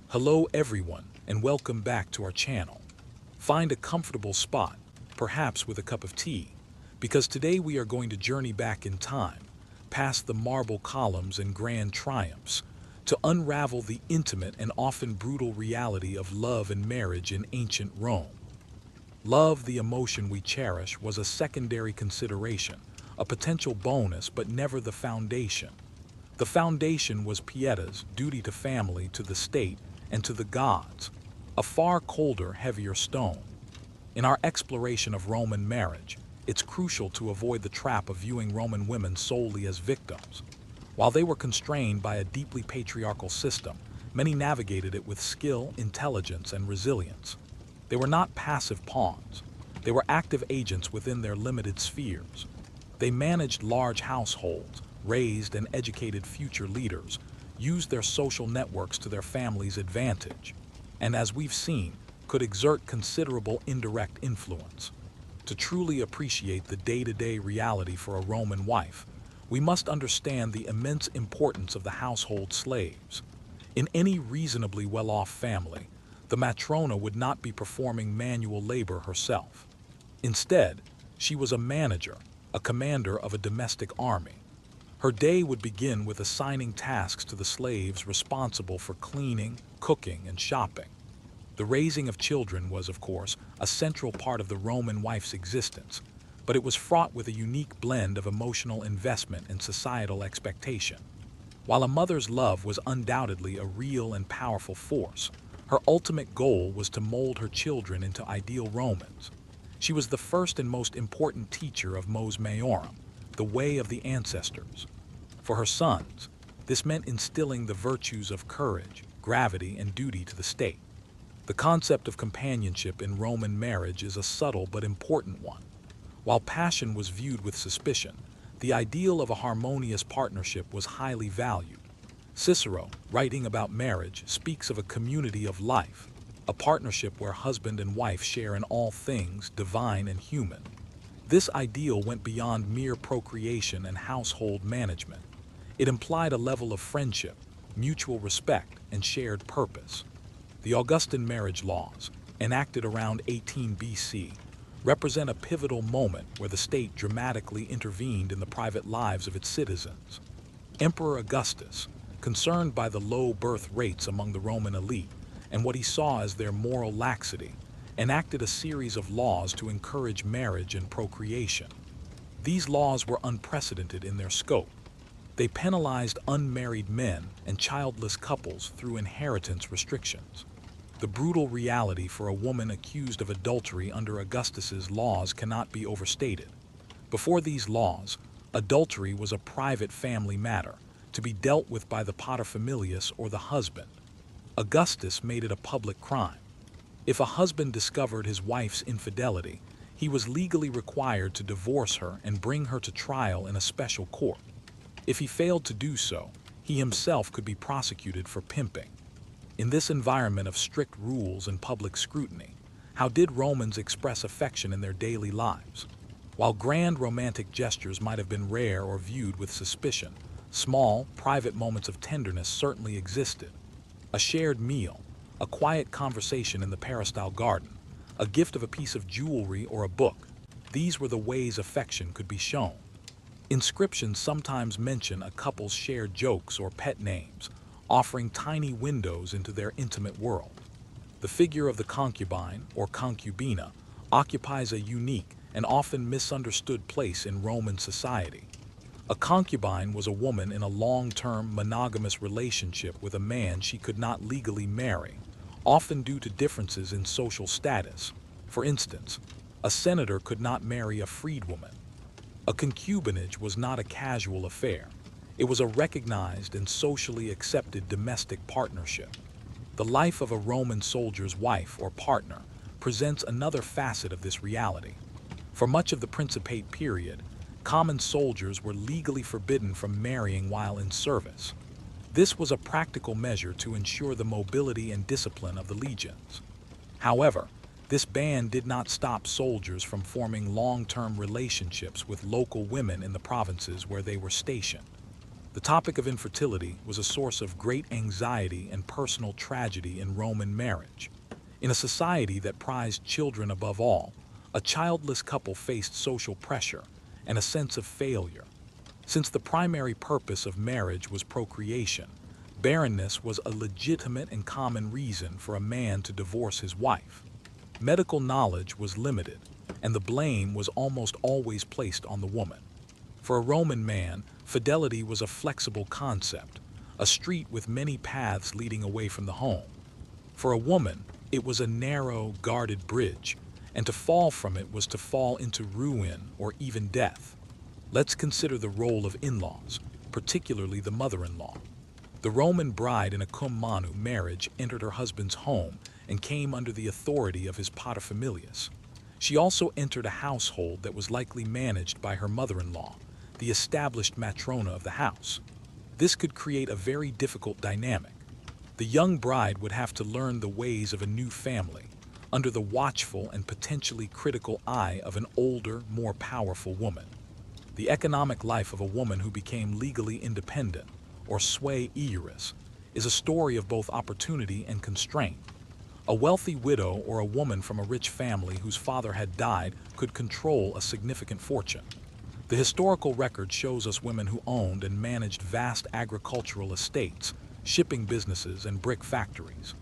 Hello everyone, and welcome back to our channel. Find a comfortable spot, perhaps with a cup of tea, because today we are going to journey back in time, past the marble columns and grand triumphs, to unravel the intimate and often brutal reality of love and marriage in ancient Rome. Love, the emotion we cherish, was a secondary consideration, a potential bonus but never the foundation. The foundation was pietas, duty to family, to the state, and to the gods, a far colder, heavier stone. In our exploration of Roman marriage, it's crucial to avoid the trap of viewing Roman women solely as victims. While they were constrained by a deeply patriarchal system, many navigated it with skill, intelligence, and resilience. They were not passive pawns. They were active agents within their limited spheres. They managed large households, raised and educated future leaders, used their social networks to their family's advantage, and as we've seen, could exert considerable indirect influence. To truly appreciate the day-to-day reality for a Roman wife, we must understand the immense importance of the household slaves. In any reasonably well-off family, the matrona would not be performing manual labor herself. Instead, she was a manager, a commander of a domestic army. Her day would begin with assigning tasks to the slaves responsible for cleaning, cooking, and shopping. The raising of children was, of course, a central part of the Roman wife's existence, but it was fraught with a unique blend of emotional investment and societal expectation. While a mother's love was undoubtedly a real and powerful force, her ultimate goal was to mold her children into ideal Romans. She was the first and most important teacher of mos maiorum, the way of the ancestors. For her sons, this meant instilling the virtues of courage, gravity, and duty to the state. The concept of companionship in Roman marriage is a subtle but important one. While passion was viewed with suspicion, the ideal of a harmonious partnership was highly valued. Cicero, writing about marriage, speaks of a community of life, a partnership where husband and wife share in all things, divine and human. This ideal went beyond mere procreation and household management. It implied a level of friendship, mutual respect, and shared purpose. The Augustan marriage laws, enacted around 18 BC, represent a pivotal moment where the state dramatically intervened in the private lives of its citizens. Emperor Augustus, concerned by the low birth rates among the Roman elite and what he saw as their moral laxity, enacted a series of laws to encourage marriage and procreation. These laws were unprecedented in their scope. They penalized unmarried men and childless couples through inheritance restrictions. The brutal reality for a woman accused of adultery under Augustus's laws cannot be overstated. Before these laws, adultery was a private family matter, to be dealt with by the paterfamilias or the husband. Augustus made it a public crime. If a husband discovered his wife's infidelity, he was legally required to divorce her and bring her to trial in a special court. If he failed to do so, he himself could be prosecuted for pimping. In this environment of strict rules and public scrutiny, how did Romans express affection in their daily lives? While grand romantic gestures might have been rare or viewed with suspicion, small, private moments of tenderness certainly existed. A shared meal, a quiet conversation in the peristyle garden, a gift of a piece of jewelry or a book. These were the ways affection could be shown. Inscriptions sometimes mention a couple's shared jokes or pet names, offering tiny windows into their intimate world. The figure of the concubine, or concubina, occupies a unique and often misunderstood place in Roman society. A concubine was a woman in a long-term monogamous relationship with a man she could not legally marry, often due to differences in social status. For instance, a senator could not marry a freedwoman. A concubinage was not a casual affair. It was a recognized and socially accepted domestic partnership. The life of a Roman soldier's wife or partner presents another facet of this reality. For much of the Principate period, common soldiers were legally forbidden from marrying while in service. This was a practical measure to ensure the mobility and discipline of the legions. However, this ban did not stop soldiers from forming long-term relationships with local women in the provinces where they were stationed. The topic of infertility was a source of great anxiety and personal tragedy in Roman marriage. In a society that prized children above all, a childless couple faced social pressure and a sense of failure. Since the primary purpose of marriage was procreation, barrenness was a legitimate and common reason for a man to divorce his wife. Medical knowledge was limited, and the blame was almost always placed on the woman. For a Roman man, fidelity was a flexible concept, a street with many paths leading away from the home. For a woman, it was a narrow, guarded bridge, and to fall from it was to fall into ruin or even death. Let's consider the role of in-laws, particularly the mother-in-law. The Roman bride in a cum manu marriage entered her husband's home and came under the authority of his paterfamilias. She also entered a household that was likely managed by her mother-in-law, the established matrona of the house. This could create a very difficult dynamic. The young bride would have to learn the ways of a new family, under the watchful and potentially critical eye of an older, more powerful woman. The economic life of a woman who became legally independent, or sui iuris, is a story of both opportunity and constraint. A wealthy widow or a woman from a rich family whose father had died could control a significant fortune. The historical record shows us women who owned and managed vast agricultural estates, shipping businesses, and brick factories.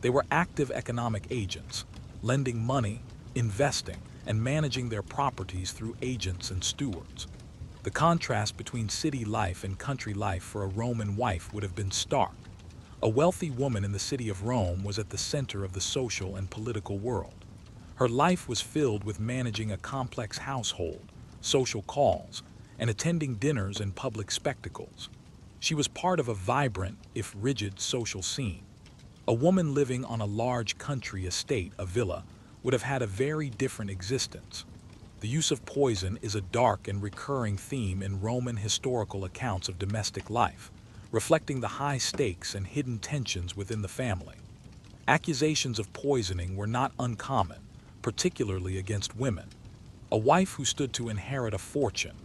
They were active economic agents, lending money, investing, and managing their properties through agents and stewards. The contrast between city life and country life for a Roman wife would have been stark. A wealthy woman in the city of Rome was at the center of the social and political world. Her life was filled with managing a complex household, social calls, and attending dinners and public spectacles. She was part of a vibrant, if rigid, social scene. A woman living on a large country estate, a villa, would have had a very different existence. The use of poison is a dark and recurring theme in Roman historical accounts of domestic life, reflecting the high stakes and hidden tensions within the family. Accusations of poisoning were not uncommon, particularly against women. A wife who stood to inherit a fortune,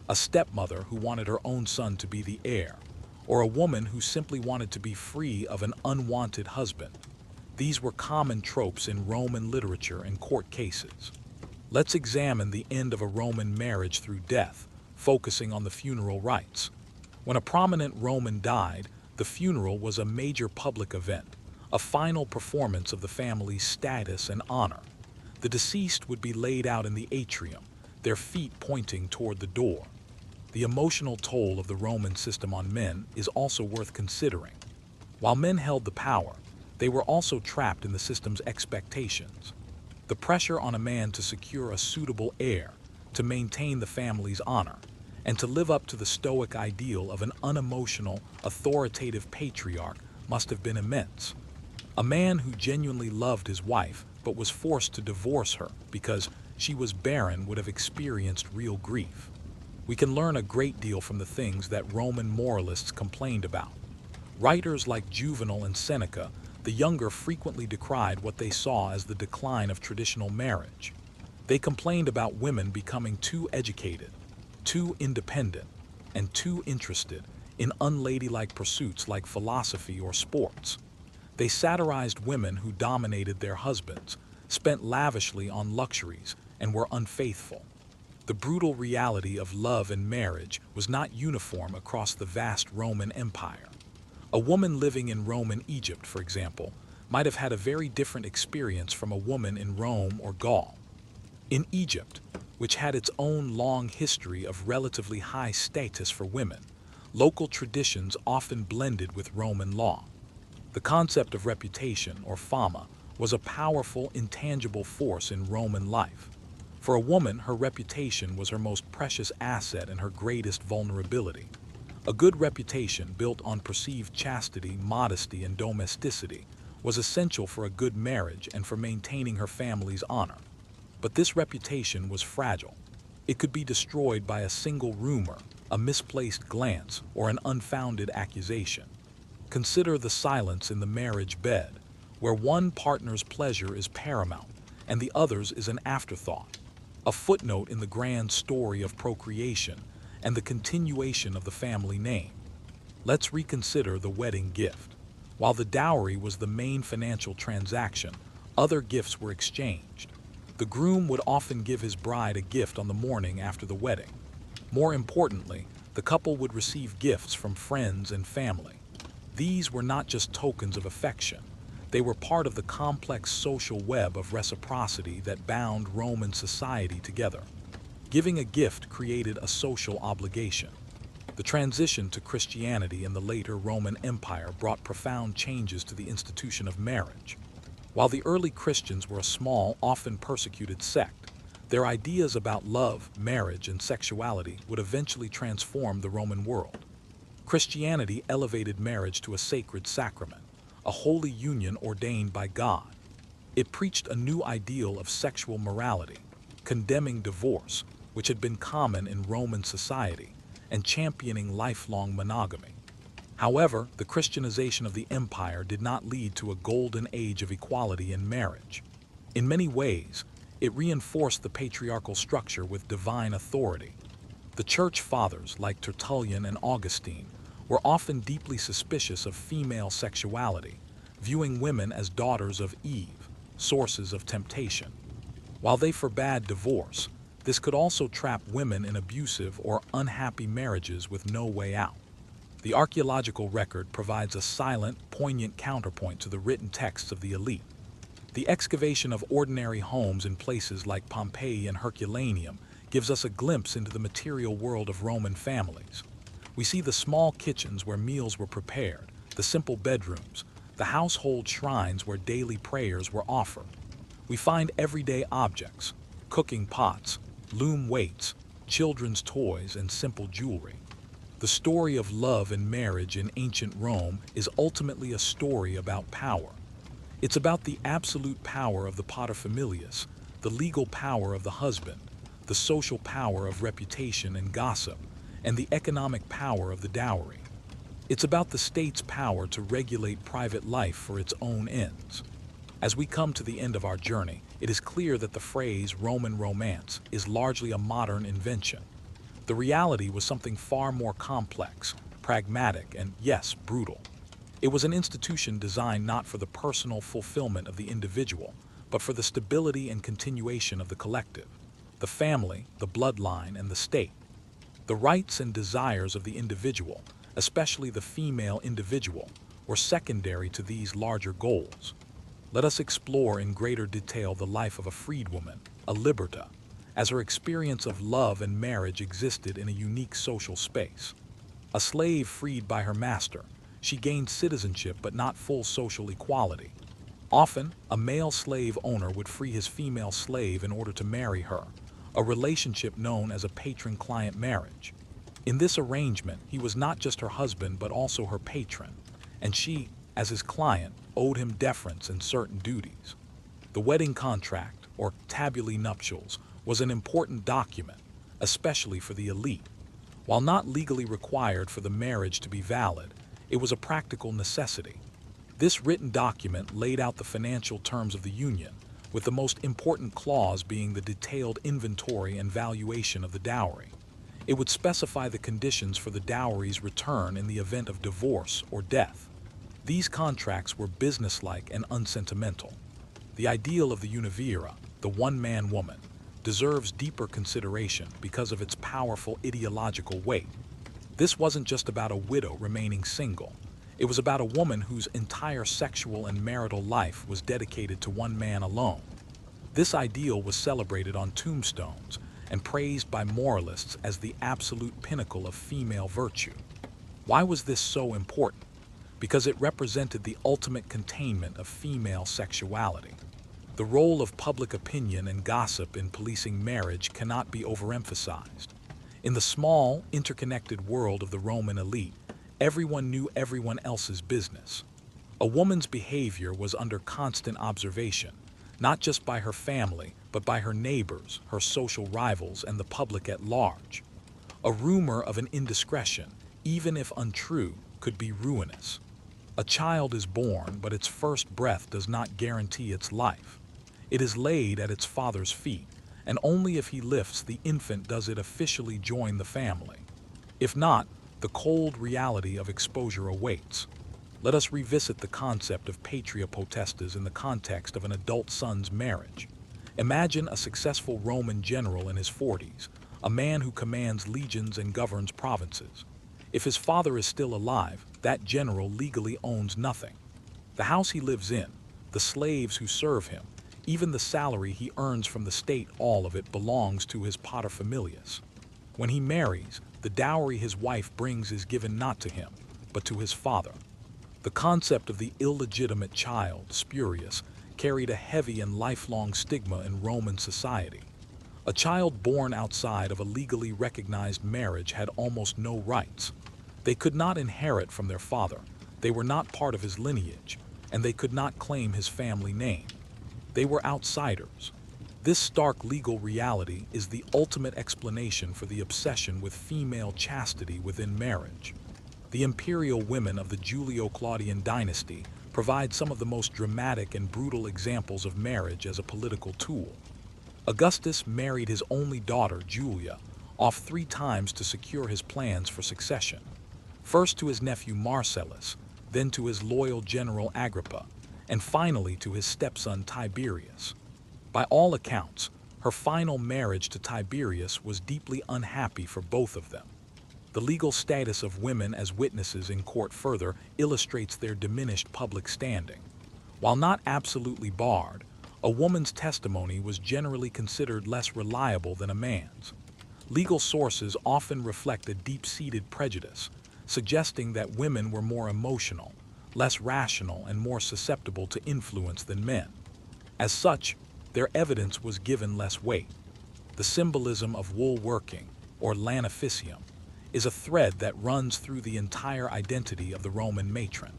a stepmother who wanted her own son to be the heir, or a woman who simply wanted to be free of an unwanted husband. These were common tropes in Roman literature and court cases. Let's examine the end of a Roman marriage through death, focusing on the funeral rites. When a prominent Roman died, the funeral was a major public event, a final performance of the family's status and honor. The deceased would be laid out in the atrium, their feet pointing toward the door. The emotional toll of the Roman system on men is also worth considering. While men held the power, they were also trapped in the system's expectations. The pressure on a man to secure a suitable heir, to maintain the family's honor, and to live up to the Stoic ideal of an unemotional, authoritative patriarch must have been immense. A man who genuinely loved his wife but was forced to divorce her because she was barren would have experienced real grief. We can learn a great deal from the things that Roman moralists complained about. Writers like Juvenal and Seneca, the younger, frequently decried what they saw as the decline of traditional marriage. They complained about women becoming too educated, too independent, and too interested in unladylike pursuits like philosophy or sports. They satirized women who dominated their husbands, spent lavishly on luxuries, and were unfaithful. The brutal reality of love and marriage was not uniform across the vast Roman Empire. A woman living in Roman Egypt, for example, might have had a very different experience from a woman in Rome or Gaul. In Egypt, which had its own long history of relatively high status for women, local traditions often blended with Roman law. The concept of reputation, or fama, was a powerful, intangible force in Roman life. For a woman, her reputation was her most precious asset and her greatest vulnerability. A good reputation built on perceived chastity, modesty, and domesticity was essential for a good marriage and for maintaining her family's honor. But this reputation was fragile. It could be destroyed by a single rumor, a misplaced glance, or an unfounded accusation. Consider the silence in the marriage bed, where one partner's pleasure is paramount and the other's is an afterthought, a footnote in the grand story of procreation and the continuation of the family name. Let's reconsider the wedding gift. While the dowry was the main financial transaction, other gifts were exchanged. The groom would often give his bride a gift on the morning after the wedding. More importantly, the couple would receive gifts from friends and family. These were not just tokens of affection. They were part of the complex social web of reciprocity that bound Roman society together. Giving a gift created a social obligation. The transition to Christianity in the later Roman Empire brought profound changes to the institution of marriage. While the early Christians were a small, often persecuted sect, their ideas about love, marriage, and sexuality would eventually transform the Roman world. Christianity elevated marriage to a sacred sacrament, a holy union ordained by God. It preached a new ideal of sexual morality, condemning divorce, which had been common in Roman society, and championing lifelong monogamy. However, the Christianization of the empire did not lead to a golden age of equality in marriage. In many ways, it reinforced the patriarchal structure with divine authority. The church fathers, like Tertullian and Augustine, were often deeply suspicious of female sexuality, viewing women as daughters of Eve, sources of temptation. While they forbade divorce, this could also trap women in abusive or unhappy marriages with no way out. The archaeological record provides a silent, poignant counterpoint to the written texts of the elite. The excavation of ordinary homes in places like Pompeii and Herculaneum gives us a glimpse into the material world of Roman families. We see the small kitchens where meals were prepared, the simple bedrooms, the household shrines where daily prayers were offered. We find everyday objects, cooking pots, loom weights, children's toys, and simple jewelry. The story of love and marriage in ancient Rome is ultimately a story about power. It's about the absolute power of the paterfamilias, the legal power of the husband, the social power of reputation and gossip, and the economic power of the dowry. It's about the state's power to regulate private life for its own ends. As we come to the end of our journey, it is clear that the phrase Roman romance is largely a modern invention. The reality was something far more complex, pragmatic, and, yes, brutal. It was an institution designed not for the personal fulfillment of the individual, but for the stability and continuation of the collective, the family, the bloodline, and the state. The rights and desires of the individual, especially the female individual, were secondary to these larger goals. Let us explore in greater detail the life of a freedwoman, a liberta, as her experience of love and marriage existed in a unique social space. A slave freed by her master, she gained citizenship but not full social equality. Often, a male slave owner would free his female slave in order to marry her, a relationship known as a patron-client marriage. In this arrangement, he was not just her husband but also her patron, and she, as his client, owed him deference and certain duties. The wedding contract, or tabulae nuptials, was an important document, especially for the elite. While not legally required for the marriage to be valid, it was a practical necessity. This written document laid out the financial terms of the union, with the most important clause being the detailed inventory and valuation of the dowry. It would specify the conditions for the dowry's return in the event of divorce or death. These contracts were businesslike and unsentimental. The ideal of the univira, the one-man woman, deserves deeper consideration because of its powerful ideological weight. This wasn't just about a widow remaining single. It was about a woman whose entire sexual and marital life was dedicated to one man alone. This ideal was celebrated on tombstones and praised by moralists as the absolute pinnacle of female virtue. Why was this so important? Because it represented the ultimate containment of female sexuality. The role of public opinion and gossip in policing marriage cannot be overemphasized. In the small, interconnected world of the Roman elite, everyone knew everyone else's business. A woman's behavior was under constant observation, not just by her family, but by her neighbors, her social rivals, and the public at large. A rumor of an indiscretion, even if untrue, could be ruinous. A child is born, but its first breath does not guarantee its life. It is laid at its father's feet, and only if he lifts the infant does it officially join the family. If not, the the cold reality of exposure awaits. Let us revisit the concept of patria potestas in the context of an adult son's marriage. Imagine a successful Roman general in his 40s, a man who commands legions and governs provinces. If his father is still alive, that general legally owns nothing. The house he lives in, the slaves who serve him, even the salary he earns from the state, all of it belongs to his paterfamilias. When he marries, the dowry his wife brings is given not to him, but to his father. The concept of the illegitimate child, spurious, carried a heavy and lifelong stigma in Roman society. A child born outside of a legally recognized marriage had almost no rights. They could not inherit from their father, they were not part of his lineage, and they could not claim his family name. They were outsiders. This stark legal reality is the ultimate explanation for the obsession with female chastity within marriage. The imperial women of the Julio-Claudian dynasty provide some of the most dramatic and brutal examples of marriage as a political tool. Augustus married his only daughter, Julia, off 3 times to secure his plans for succession. First to his nephew Marcellus, then to his loyal general Agrippa, and finally to his stepson Tiberius. By all accounts, her final marriage to Tiberius was deeply unhappy for both of them. The legal status of women as witnesses in court further illustrates their diminished public standing. While not absolutely barred, a woman's testimony was generally considered less reliable than a man's. Legal sources often reflect a deep-seated prejudice, suggesting that women were more emotional, less rational, and more susceptible to influence than men. As such, their evidence was given less weight. The symbolism of wool working, or lanificium, is a thread that runs through the entire identity of the Roman matron.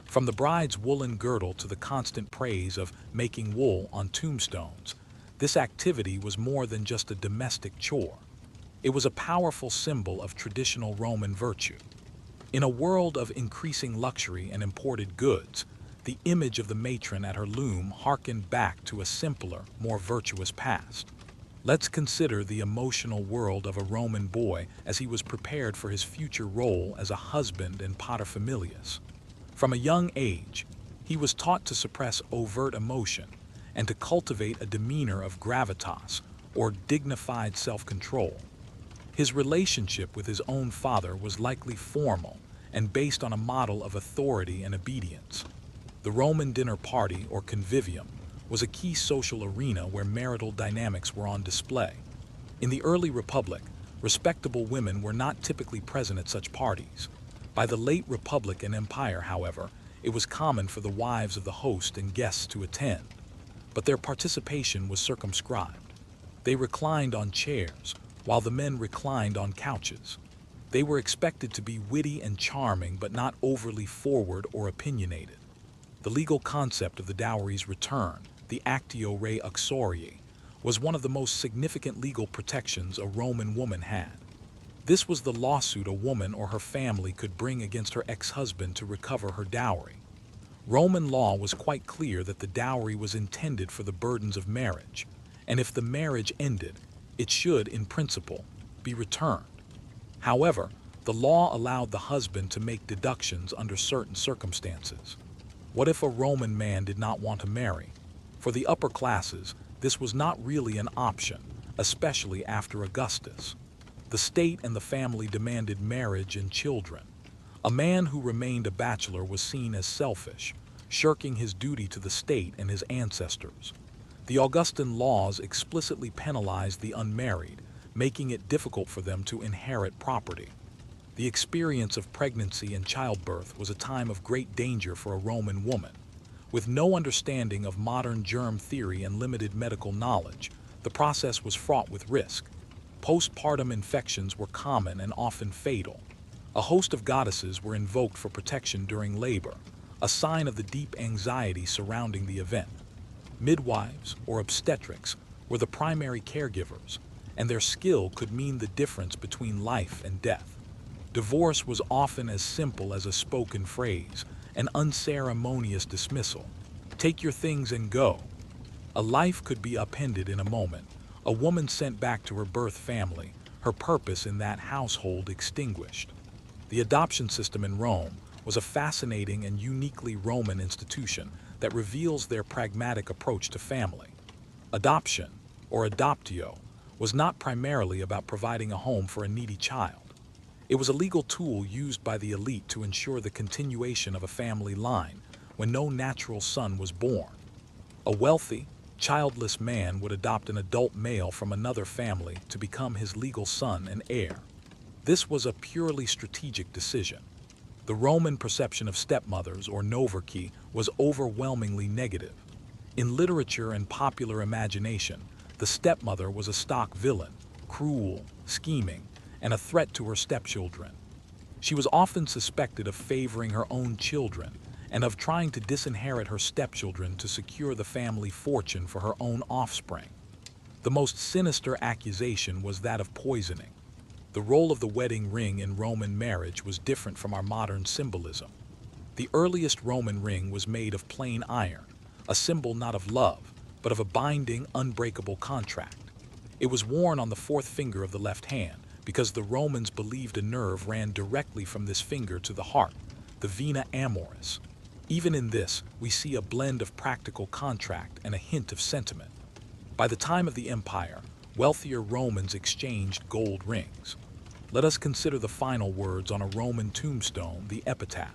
From the bride's woolen girdle to the constant praise of making wool on tombstones, this activity was more than just a domestic chore. It was a powerful symbol of traditional Roman virtue. In a world of increasing luxury and imported goods, the image of the matron at her loom harkened back to a simpler, more virtuous past. Let's consider the emotional world of a Roman boy as he was prepared for his future role as a husband and paterfamilias. From a young age, he was taught to suppress overt emotion and to cultivate a demeanor of gravitas, or dignified self-control. His relationship with his own father was likely formal and based on a model of authority and obedience. The Roman dinner party, or convivium, was a key social arena where marital dynamics were on display. In the early Republic, respectable women were not typically present at such parties. By the late Republic and Empire, however, it was common for the wives of the host and guests to attend. But their participation was circumscribed. They reclined on chairs, while the men reclined on couches. They were expected to be witty and charming, but not overly forward or opinionated. The legal concept of the dowry's return, the actio rei uxorii, was one of the most significant legal protections a Roman woman had. This was the lawsuit a woman or her family could bring against her ex-husband to recover her dowry. Roman law was quite clear that the dowry was intended for the burdens of marriage, and if the marriage ended, it should, in principle, be returned. However, the law allowed the husband to make deductions under certain circumstances. What if a Roman man did not want to marry? For the upper classes, this was not really an option, especially after Augustus. The state and the family demanded marriage and children. A man who remained a bachelor was seen as selfish, shirking his duty to the state and his ancestors. The Augustan laws explicitly penalized the unmarried, making it difficult for them to inherit property. The experience of pregnancy and childbirth was a time of great danger for a Roman woman. With no understanding of modern germ theory and limited medical knowledge, the process was fraught with risk. Postpartum infections were common and often fatal. A host of goddesses were invoked for protection during labor, a sign of the deep anxiety surrounding the event. Midwives, or obstetrics, were the primary caregivers, and their skill could mean the difference between life and death. Divorce was often as simple as a spoken phrase, an unceremonious dismissal. Take your things and go. A life could be upended in a moment, a woman sent back to her birth family, her purpose in that household extinguished. The adoption system in Rome was a fascinating and uniquely Roman institution that reveals their pragmatic approach to family. Adoption, or adoptio, was not primarily about providing a home for a needy child. It was a legal tool used by the elite to ensure the continuation of a family line when no natural son was born. A wealthy, childless man would adopt an adult male from another family to become his legal son and heir. This was a purely strategic decision. The Roman perception of stepmothers, or noverchi, was overwhelmingly negative. In literature and popular imagination, the stepmother was a stock villain, cruel, scheming, and a threat to her stepchildren. She was often suspected of favoring her own children and of trying to disinherit her stepchildren to secure the family fortune for her own offspring. The most sinister accusation was that of poisoning. The role of the wedding ring in Roman marriage was different from our modern symbolism. The earliest Roman ring was made of plain iron, a symbol not of love, but of a binding, unbreakable contract. It was worn on the fourth finger of the left hand because the Romans believed a nerve ran directly from this finger to the heart, the vena amoris. Even in this, we see a blend of practical contract and a hint of sentiment. By the time of the empire, wealthier Romans exchanged gold rings. Let us consider the final words on a Roman tombstone, the epitaph.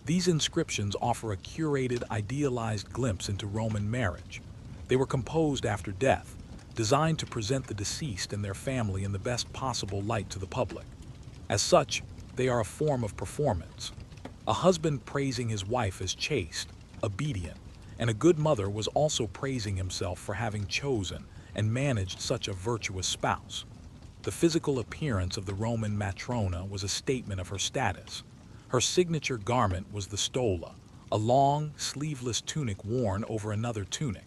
These inscriptions offer a curated, idealized glimpse into Roman marriage. They were composed after death, designed to present the deceased and their family in the best possible light to the public. As such, they are a form of performance. A husband praising his wife as chaste, obedient, and a good mother was also praising himself for having chosen and managed such a virtuous spouse. The physical appearance of the Roman matrona was a statement of her status. Her signature garment was the stola, a long, sleeveless tunic worn over another tunic.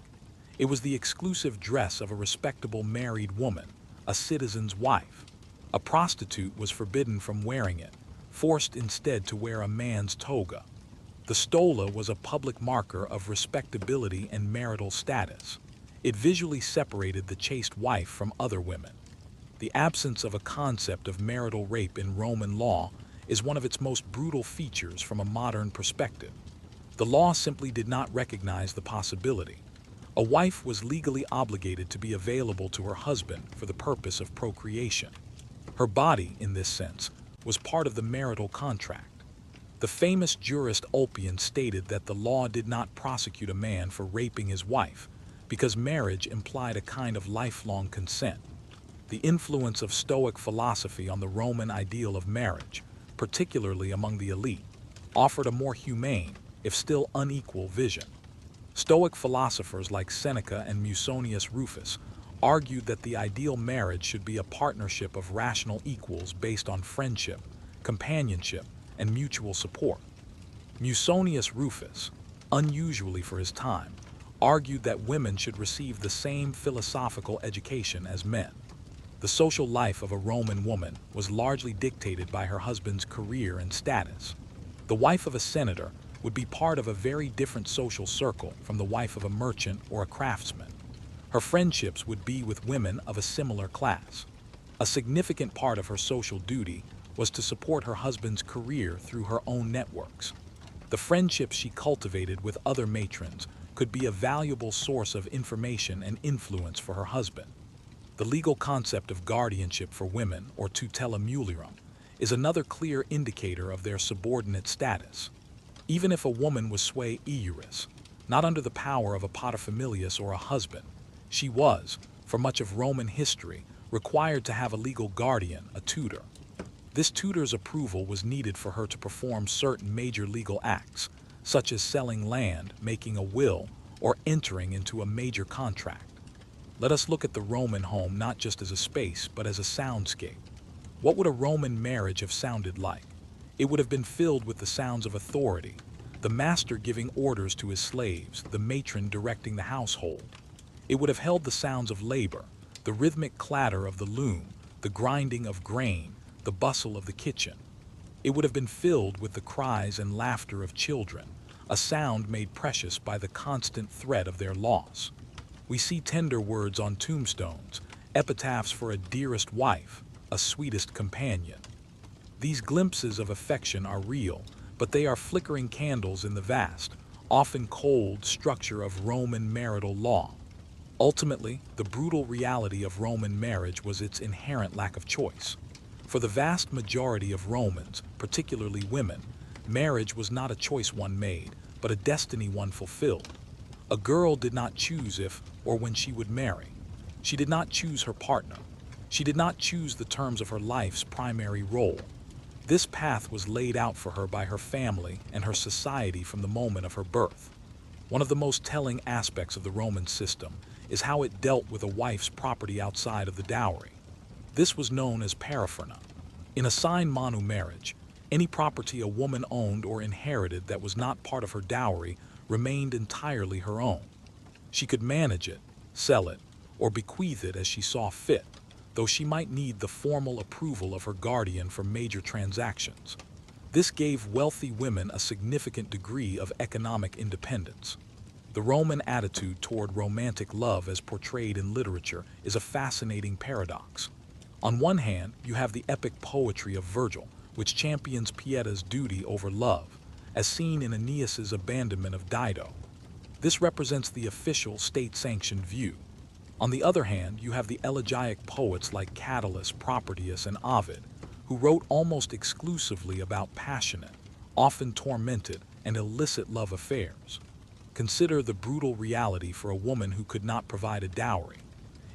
It was the exclusive dress of a respectable married woman, a citizen's wife. A prostitute was forbidden from wearing it, forced instead to wear a man's toga. The stola was a public marker of respectability and marital status. It visually separated the chaste wife from other women. The absence of a concept of marital rape in Roman law is one of its most brutal features from a modern perspective. The law simply did not recognize the possibility. A wife was legally obligated to be available to her husband for the purpose of procreation. Her body, in this sense, was part of the marital contract. The famous jurist Ulpian stated that the law did not prosecute a man for raping his wife because marriage implied a kind of lifelong consent. The influence of Stoic philosophy on the Roman ideal of marriage, particularly among the elite, offered a more humane, if still unequal, vision. Stoic philosophers like Seneca and Musonius Rufus argued that the ideal marriage should be a partnership of rational equals based on friendship, companionship, and mutual support. Musonius Rufus, unusually for his time, argued that women should receive the same philosophical education as men. The social life of a Roman woman was largely dictated by her husband's career and status. The wife of a senator would be part of a very different social circle from the wife of a merchant or a craftsman. Her friendships would be with women of a similar class. A significant part of her social duty was to support her husband's career through her own networks. The friendships she cultivated with other matrons could be a valuable source of information and influence for her husband. The legal concept of guardianship for women, or tutela mulierum, is another clear indicator of their subordinate status. Even if a woman was sui iuris, not under the power of a paterfamilias or a husband, she was, for much of Roman history, required to have a legal guardian, a tutor. This tutor's approval was needed for her to perform certain major legal acts, such as selling land, making a will, or entering into a major contract. Let us look at the Roman home not just as a space, but as a soundscape. What would a Roman marriage have sounded like? It would have been filled with the sounds of authority, the master giving orders to his slaves, the matron directing the household. It would have held the sounds of labor, the rhythmic clatter of the loom, the grinding of grain, the bustle of the kitchen. It would have been filled with the cries and laughter of children, a sound made precious by the constant threat of their loss. We see tender words on tombstones, epitaphs for a dearest wife, a sweetest companion. These glimpses of affection are real, but they are flickering candles in the vast, often cold structure of Roman marital law. Ultimately, the brutal reality of Roman marriage was its inherent lack of choice. For the vast majority of Romans, particularly women, marriage was not a choice one made, but a destiny one fulfilled. A girl did not choose if or when she would marry. She did not choose her partner. She did not choose the terms of her life's primary role. This path was laid out for her by her family and her society from the moment of her birth. One of the most telling aspects of the Roman system is how it dealt with a wife's property outside of the dowry. This was known as paterfamilias. In a sine manu marriage, any property a woman owned or inherited that was not part of her dowry remained entirely her own. She could manage it, sell it, or bequeath it as she saw fit, though she might need the formal approval of her guardian for major transactions. This gave wealthy women a significant degree of economic independence. The Roman attitude toward romantic love as portrayed in literature is a fascinating paradox. On one hand, you have the epic poetry of Virgil, which champions Pieta's duty over love, as seen in Aeneas's abandonment of Dido. This represents the official state-sanctioned view. On the other hand, you have the elegiac poets like Catullus, Propertius, and Ovid, who wrote almost exclusively about passionate, often tormented, and illicit love affairs. Consider the brutal reality for a woman who could not provide a dowry.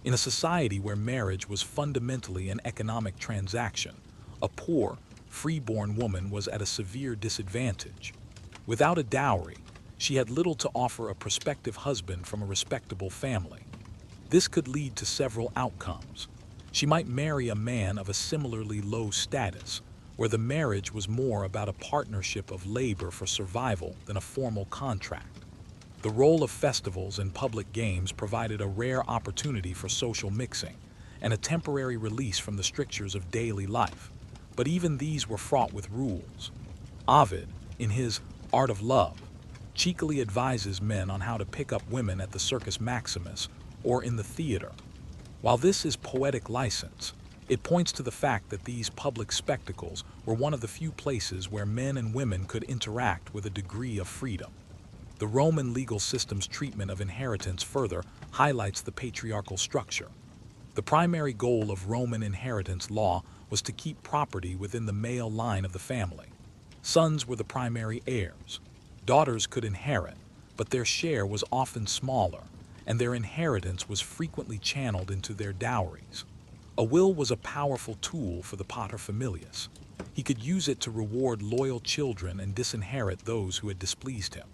In a society where marriage was fundamentally an economic transaction, a poor, free-born woman was at a severe disadvantage. Without a dowry, she had little to offer a prospective husband from a respectable family. This could lead to several outcomes. She might marry a man of a similarly low status, where the marriage was more about a partnership of labor for survival than a formal contract. The role of festivals and public games provided a rare opportunity for social mixing and a temporary release from the strictures of daily life. But even these were fraught with rules. Ovid, in his Art of Love, cheekily advises men on how to pick up women at the Circus Maximus or in the theater. While this is poetic license, it points to the fact that these public spectacles were one of the few places where men and women could interact with a degree of freedom. The Roman legal system's treatment of inheritance further highlights the patriarchal structure. The primary goal of Roman inheritance law was to keep property within the male line of the family. Sons were the primary heirs. Daughters could inherit, but their share was often smaller, and their inheritance was frequently channeled into their dowries. A will was a powerful tool for the paterfamilias. He could use it to reward loyal children and disinherit those who had displeased him.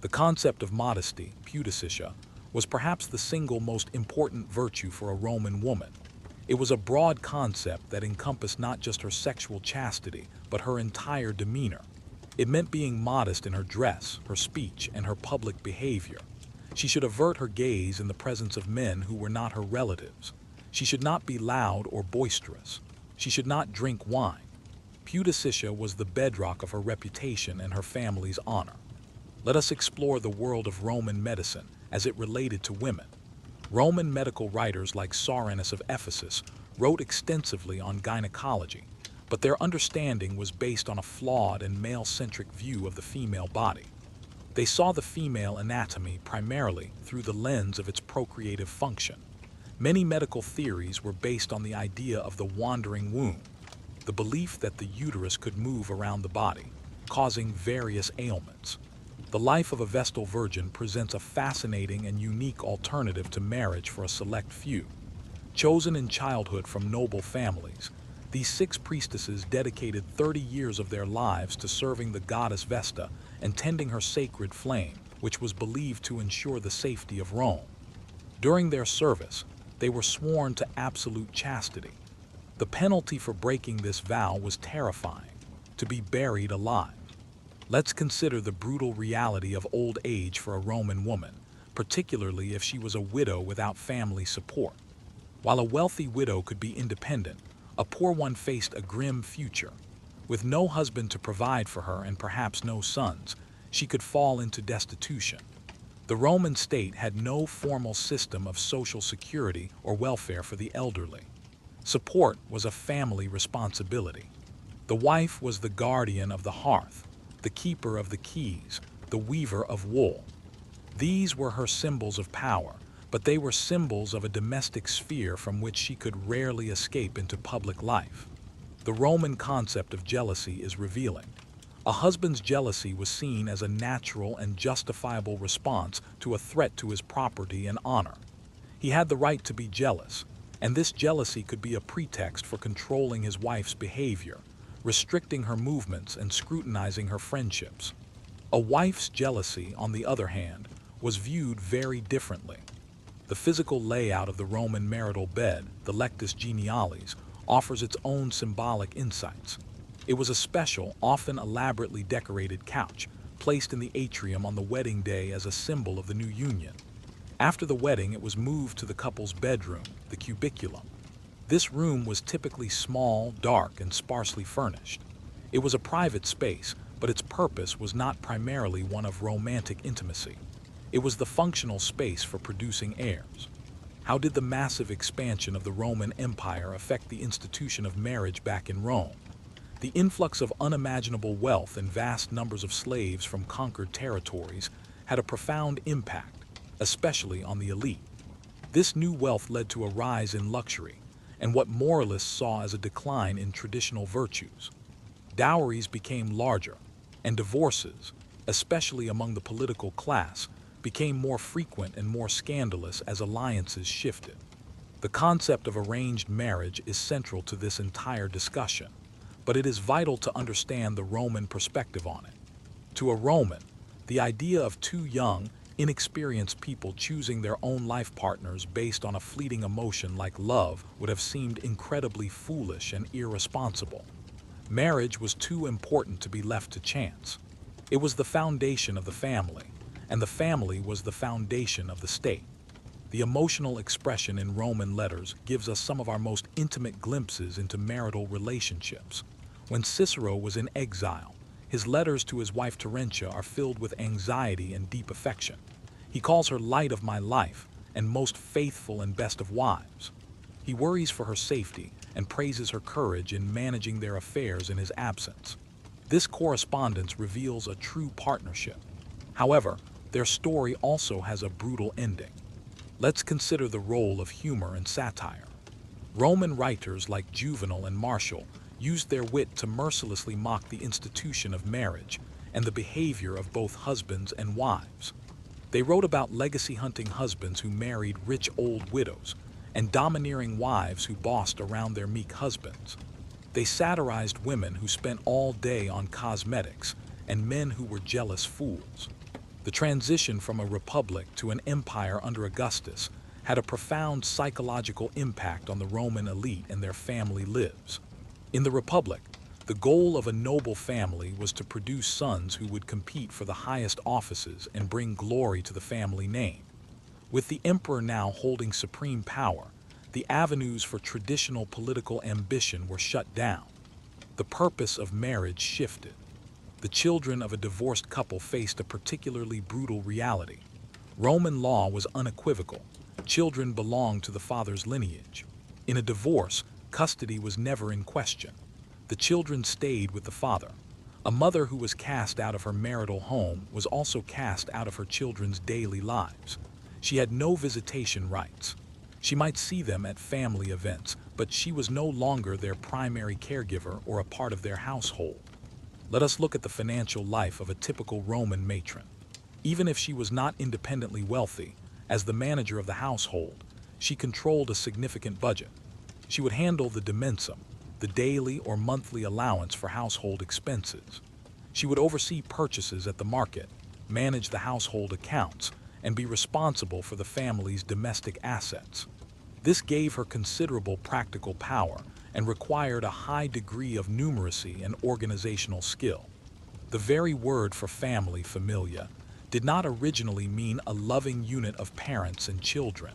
The concept of modesty, pudicitia, was perhaps the single most important virtue for a Roman woman. It was a broad concept that encompassed not just her sexual chastity, but her entire demeanor. It meant being modest in her dress, her speech, and her public behavior. She should avert her gaze in the presence of men who were not her relatives. She should not be loud or boisterous. She should not drink wine. Pudicitia was the bedrock of her reputation and her family's honor. Let us explore the world of Roman medicine as it related to women. Roman medical writers like Soranus of Ephesus wrote extensively on gynecology, but their understanding was based on a flawed and male-centric view of the female body. They saw the female anatomy primarily through the lens of its procreative function. Many medical theories were based on the idea of the wandering womb, the belief that the uterus could move around the body, causing various ailments. The life of a Vestal virgin presents a fascinating and unique alternative to marriage for a select few. Chosen in childhood from noble families, these 6 priestesses dedicated 30 years of their lives to serving the goddess Vesta and tending her sacred flame, which was believed to ensure the safety of Rome. During their service, they were sworn to absolute chastity. The penalty for breaking this vow was terrifying: to be buried alive. Let's consider the brutal reality of old age for a Roman woman, particularly if she was a widow without family support. While a wealthy widow could be independent, a poor one faced a grim future. With no husband to provide for her and perhaps no sons, she could fall into destitution. The Roman state had no formal system of social security or welfare for the elderly. Support was a family responsibility. The wife was the guardian of the hearth, the keeper of the keys, the weaver of wool. These were her symbols of power, but they were symbols of a domestic sphere from which she could rarely escape into public life. The Roman concept of jealousy is revealing. A husband's jealousy was seen as a natural and justifiable response to a threat to his property and honor. He had the right to be jealous, and this jealousy could be a pretext for controlling his wife's behavior, restricting her movements and scrutinizing her friendships. A wife's jealousy, on the other hand, was viewed very differently. The physical layout of the Roman marital bed, the lectus genialis, offers its own symbolic insights. It was a special, often elaborately decorated couch, placed in the atrium on the wedding day as a symbol of the new union. After the wedding, it was moved to the couple's bedroom, the cubiculum. This room was typically small, dark, and sparsely furnished. It was a private space, but its purpose was not primarily one of romantic intimacy. It was the functional space for producing heirs. How did the massive expansion of the Roman Empire affect the institution of marriage back in Rome? The influx of unimaginable wealth and vast numbers of slaves from conquered territories had a profound impact, especially on the elite. This new wealth led to a rise in luxury, and what moralists saw as a decline in traditional virtues. Dowries became larger, and divorces, especially among the political class, became more frequent and more scandalous as alliances shifted. The concept of arranged marriage is central to this entire discussion, but it is vital to understand the Roman perspective on it. To a Roman, the idea of two young, inexperienced people choosing their own life partners based on a fleeting emotion like love would have seemed incredibly foolish and irresponsible. Marriage was too important to be left to chance. It was the foundation of the family, and the family was the foundation of the state. The emotional expression in Roman letters gives us some of our most intimate glimpses into marital relationships. When Cicero was in exile, his letters to his wife Terentia are filled with anxiety and deep affection. He calls her light of my life and most faithful and best of wives. He worries for her safety and praises her courage in managing their affairs in his absence. This correspondence reveals a true partnership. However, their story also has a brutal ending. Let's consider the role of humor and satire. Roman writers like Juvenal and Martial used their wit to mercilessly mock the institution of marriage and the behavior of both husbands and wives. They wrote about legacy-hunting husbands who married rich old widows and domineering wives who bossed around their meek husbands. They satirized women who spent all day on cosmetics and men who were jealous fools. The transition from a republic to an empire under Augustus had a profound psychological impact on the Roman elite and their family lives. In the Republic, the goal of a noble family was to produce sons who would compete for the highest offices and bring glory to the family name. With the emperor now holding supreme power, the avenues for traditional political ambition were shut down. The purpose of marriage shifted. The children of a divorced couple faced a particularly brutal reality. Roman law was unequivocal. Children belonged to the father's lineage. In a divorce, custody was never in question. The children stayed with the father. A mother who was cast out of her marital home was also cast out of her children's daily lives. She had no visitation rights. She might see them at family events, but she was no longer their primary caregiver or a part of their household. Let us look at the financial life of a typical Roman matron. Even if she was not independently wealthy, as the manager of the household, she controlled a significant budget. She would handle the dimensum, the daily or monthly allowance for household expenses. She would oversee purchases at the market, manage the household accounts, and be responsible for the family's domestic assets. This gave her considerable practical power and required a high degree of numeracy and organizational skill. The very word for family, familia, did not originally mean a loving unit of parents and children.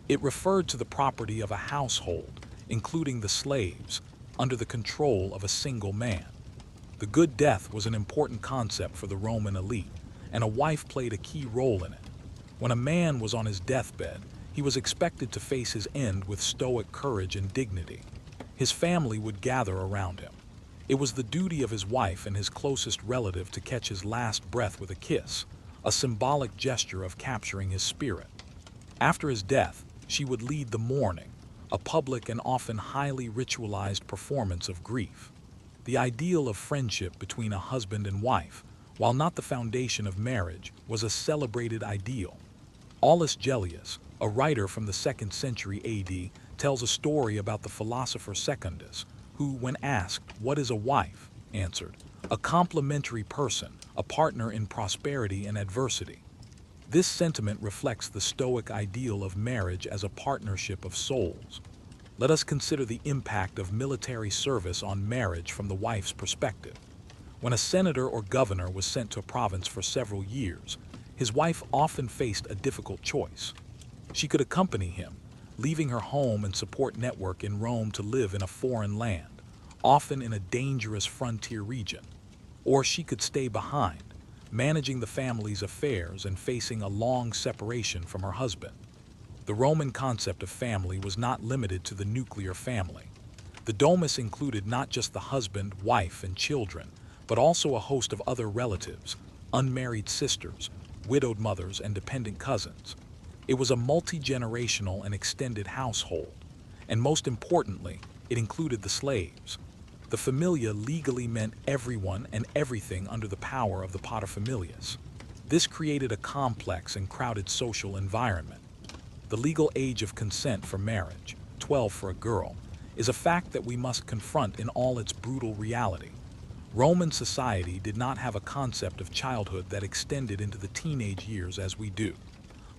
It referred to the property of a household, including the slaves, under the control of a single man. The good death was an important concept for the Roman elite, and a wife played a key role in it. When a man was on his deathbed, he was expected to face his end with stoic courage and dignity. His family would gather around him. It was the duty of his wife and his closest relative to catch his last breath with a kiss, a symbolic gesture of capturing his spirit. After his death, she would lead the mourning, a public and often highly ritualized performance of grief. The ideal of friendship between a husband and wife, while not the foundation of marriage, was a celebrated ideal. Aulus Gellius, a writer from the 2nd century AD, tells a story about the philosopher Secundus, who, when asked, "What is a wife?" answered, "A complementary person, a partner in prosperity and adversity." This sentiment reflects the Stoic ideal of marriage as a partnership of souls. Let us consider the impact of military service on marriage from the wife's perspective. When a senator or governor was sent to a province for several years, his wife often faced a difficult choice. She could accompany him, leaving her home and support network in Rome to live in a foreign land, often in a dangerous frontier region. Or she could stay behind, managing the family's affairs and facing a long separation from her husband. The Roman concept of family was not limited to the nuclear family. The domus included not just the husband, wife, and children, but also a host of other relatives, unmarried sisters, widowed mothers, and dependent cousins. It was a multi-generational and extended household, and most importantly, it included the slaves. The familia legally meant everyone and everything under the power of the paterfamilias. This created a complex and crowded social environment. The legal age of consent for marriage, 12 for a girl, is a fact that we must confront in all its brutal reality. Roman society did not have a concept of childhood that extended into the teenage years as we do.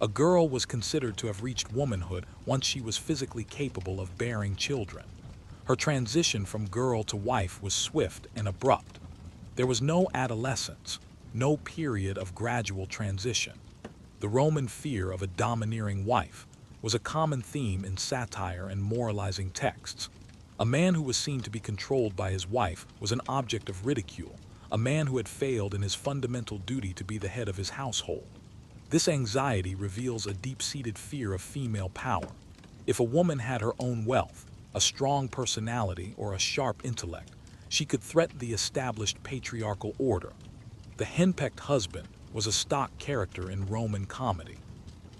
A girl was considered to have reached womanhood once she was physically capable of bearing children. Her transition from girl to wife was swift and abrupt. There was no adolescence, no period of gradual transition. The Roman fear of a domineering wife was a common theme in satire and moralizing texts. A man who was seen to be controlled by his wife was an object of ridicule, a man who had failed in his fundamental duty to be the head of his household. This anxiety reveals a deep-seated fear of female power. If a woman had her own wealth, a strong personality, or a sharp intellect, she could threaten the established patriarchal order. The henpecked husband was a stock character in Roman comedy.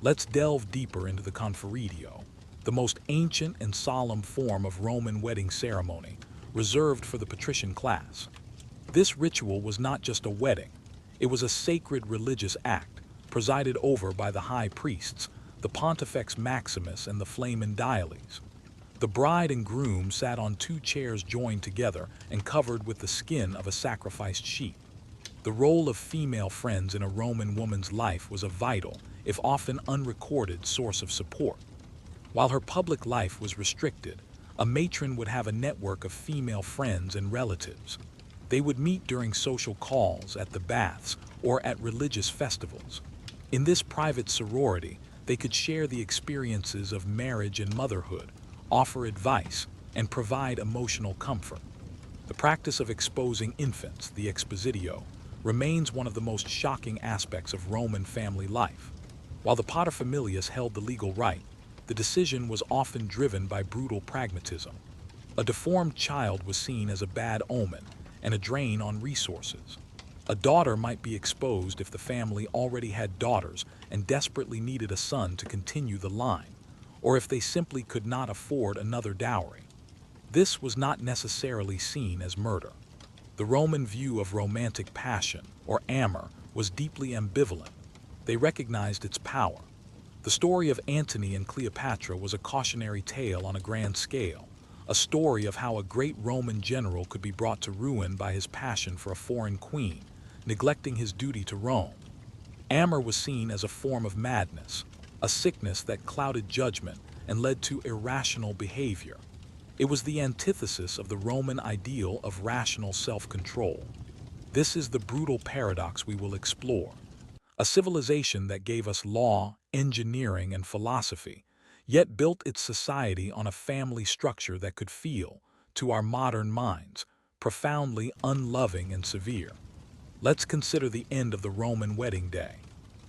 Let's delve deeper into the conferitio, the most ancient and solemn form of Roman wedding ceremony, reserved for the patrician class. This ritual was not just a wedding, it was a sacred religious act, presided over by the high priests, the Pontifex Maximus and the Flamen Diales. The bride and groom sat on 2 chairs joined together and covered with the skin of a sacrificed sheep. The role of female friends in a Roman woman's life was a vital, if often unrecorded, source of support. While her public life was restricted, a matron would have a network of female friends and relatives. They would meet during social calls, at the baths, or at religious festivals. In this private sorority, they could share the experiences of marriage and motherhood, offer advice, and provide emotional comfort. The practice of exposing infants, the expositio, remains one of the most shocking aspects of Roman family life. While the paterfamilias held the legal right, the decision was often driven by brutal pragmatism. A deformed child was seen as a bad omen and a drain on resources. A daughter might be exposed if the family already had daughters and desperately needed a son to continue the line, or if they simply could not afford another dowry. This was not necessarily seen as murder. The Roman view of romantic passion, or amor, was deeply ambivalent. They recognized its power. The story of Antony and Cleopatra was a cautionary tale on a grand scale, a story of how a great Roman general could be brought to ruin by his passion for a foreign queen, neglecting his duty to Rome. Amor was seen as a form of madness, a sickness that clouded judgment and led to irrational behavior. It was the antithesis of the Roman ideal of rational self-control. This is the brutal paradox we will explore. A civilization that gave us law, engineering, and philosophy, yet built its society on a family structure that could feel, to our modern minds, profoundly unloving and severe. Let's consider the end of the Roman wedding day.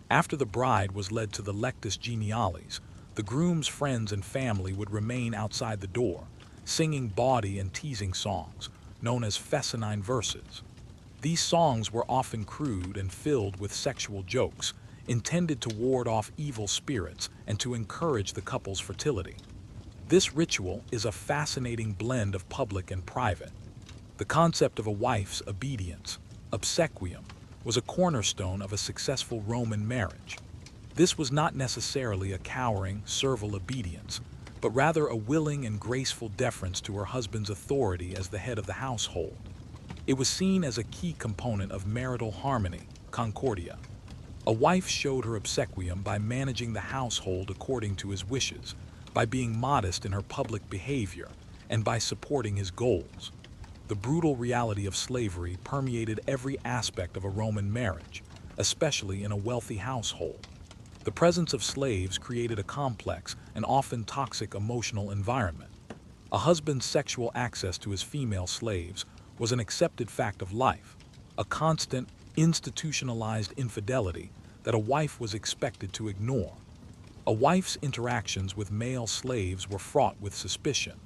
After the bride was led to the lectus genialis, the groom's friends and family would remain outside the door, singing bawdy and teasing songs, known as fescennine verses. These songs were often crude and filled with sexual jokes, intended to ward off evil spirits and to encourage the couple's fertility. This ritual is a fascinating blend of public and private. The concept of a wife's obedience, obsequium, was a cornerstone of a successful Roman marriage. This was not necessarily a cowering, servile obedience, but rather a willing and graceful deference to her husband's authority as the head of the household. It was seen as a key component of marital harmony, concordia. A wife showed her obsequium by managing the household according to his wishes, by being modest in her public behavior, and by supporting his goals. The brutal reality of slavery permeated every aspect of a Roman marriage, especially in a wealthy household. The presence of slaves created a complex and often toxic emotional environment. A husband's sexual access to his female slaves was an accepted fact of life, a constant, institutionalized infidelity that a wife was expected to ignore. A wife's interactions with male slaves were fraught with suspicion.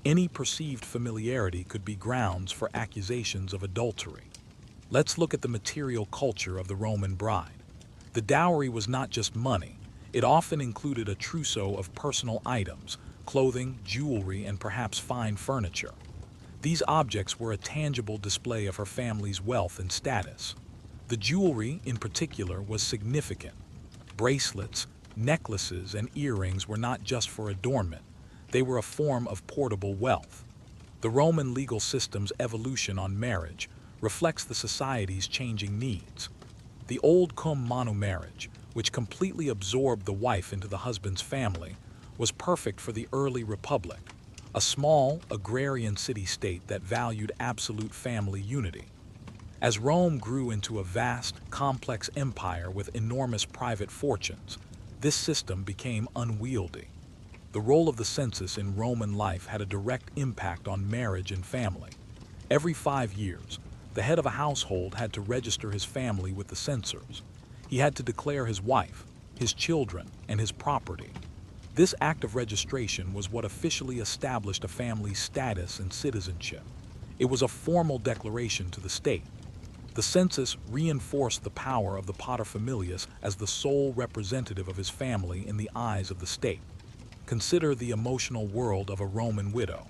Any perceived familiarity could be grounds for accusations of adultery. Let's look at the material culture of the Roman bride. The dowry was not just money. It often included a trousseau of personal items, clothing, jewelry, and perhaps fine furniture. These objects were a tangible display of her family's wealth and status. The jewelry, in particular, was significant. Bracelets, necklaces, and earrings were not just for adornment. They were a form of portable wealth. The Roman legal system's evolution on marriage reflects the society's changing needs. The old cum manu marriage, which completely absorbed the wife into the husband's family, was perfect for the early republic, a small, agrarian city-state that valued absolute family unity. As Rome grew into a vast, complex empire with enormous private fortunes, this system became unwieldy. The role of the census in Roman life had a direct impact on marriage and family. Every 5 years, the head of a household had to register his family with the censors. He had to declare his wife, his children, and his property. This act of registration was what officially established a family's status and citizenship. It was a formal declaration to the state. The census reinforced the power of the paterfamilias as the sole representative of his family in the eyes of the state. Consider the emotional world of a Roman widow.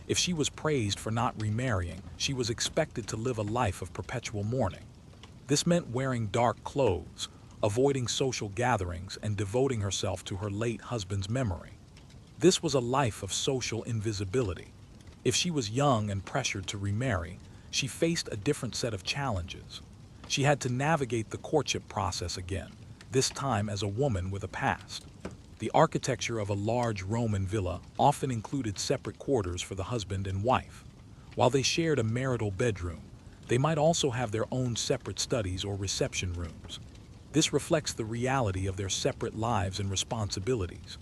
If she was praised for not remarrying, she was expected to live a life of perpetual mourning. This meant wearing dark clothes, avoiding social gatherings, and devoting herself to her late husband's memory. This was a life of social invisibility. If she was young and pressured to remarry, she faced a different set of challenges. She had to navigate the courtship process again, this time as a woman with a past. The architecture of a large Roman villa often included separate quarters for the husband and wife. While they shared a marital bedroom, they might also have their own separate studies or reception rooms. This reflects the reality of their separate lives and responsibilities.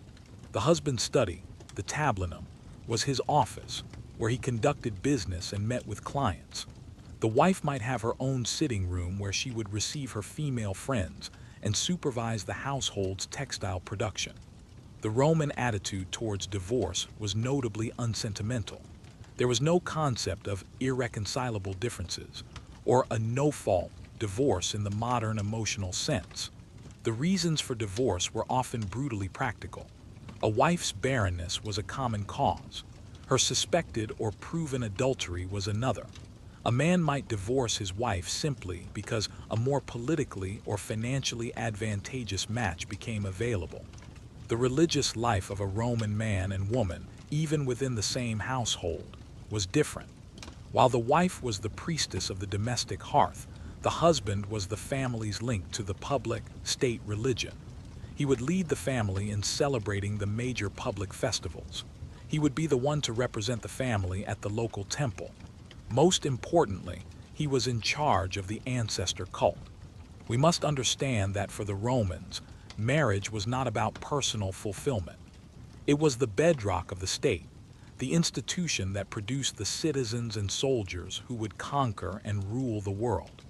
The husband's study, the tablinum, was his office, where he conducted business and met with clients. The wife might have her own sitting room where she would receive her female friends and supervise the household's textile production. The Roman attitude towards divorce was notably unsentimental. There was no concept of irreconcilable differences or a no-fault divorce in the modern emotional sense. The reasons for divorce were often brutally practical. A wife's barrenness was a common cause. Her suspected or proven adultery was another. A man might divorce his wife simply because a more politically or financially advantageous match became available. The religious life of a Roman man and woman, even within the same household, was different. While the wife was the priestess of the domestic hearth, the husband was the family's link to the public, state religion. He would lead the family in celebrating the major public festivals. He would be the one to represent the family at the local temple. Most importantly, he was in charge of the ancestor cult. We must understand that for the Romans, marriage was not about personal fulfillment. It was the bedrock of the state, the institution that produced the citizens and soldiers who would conquer and rule the world.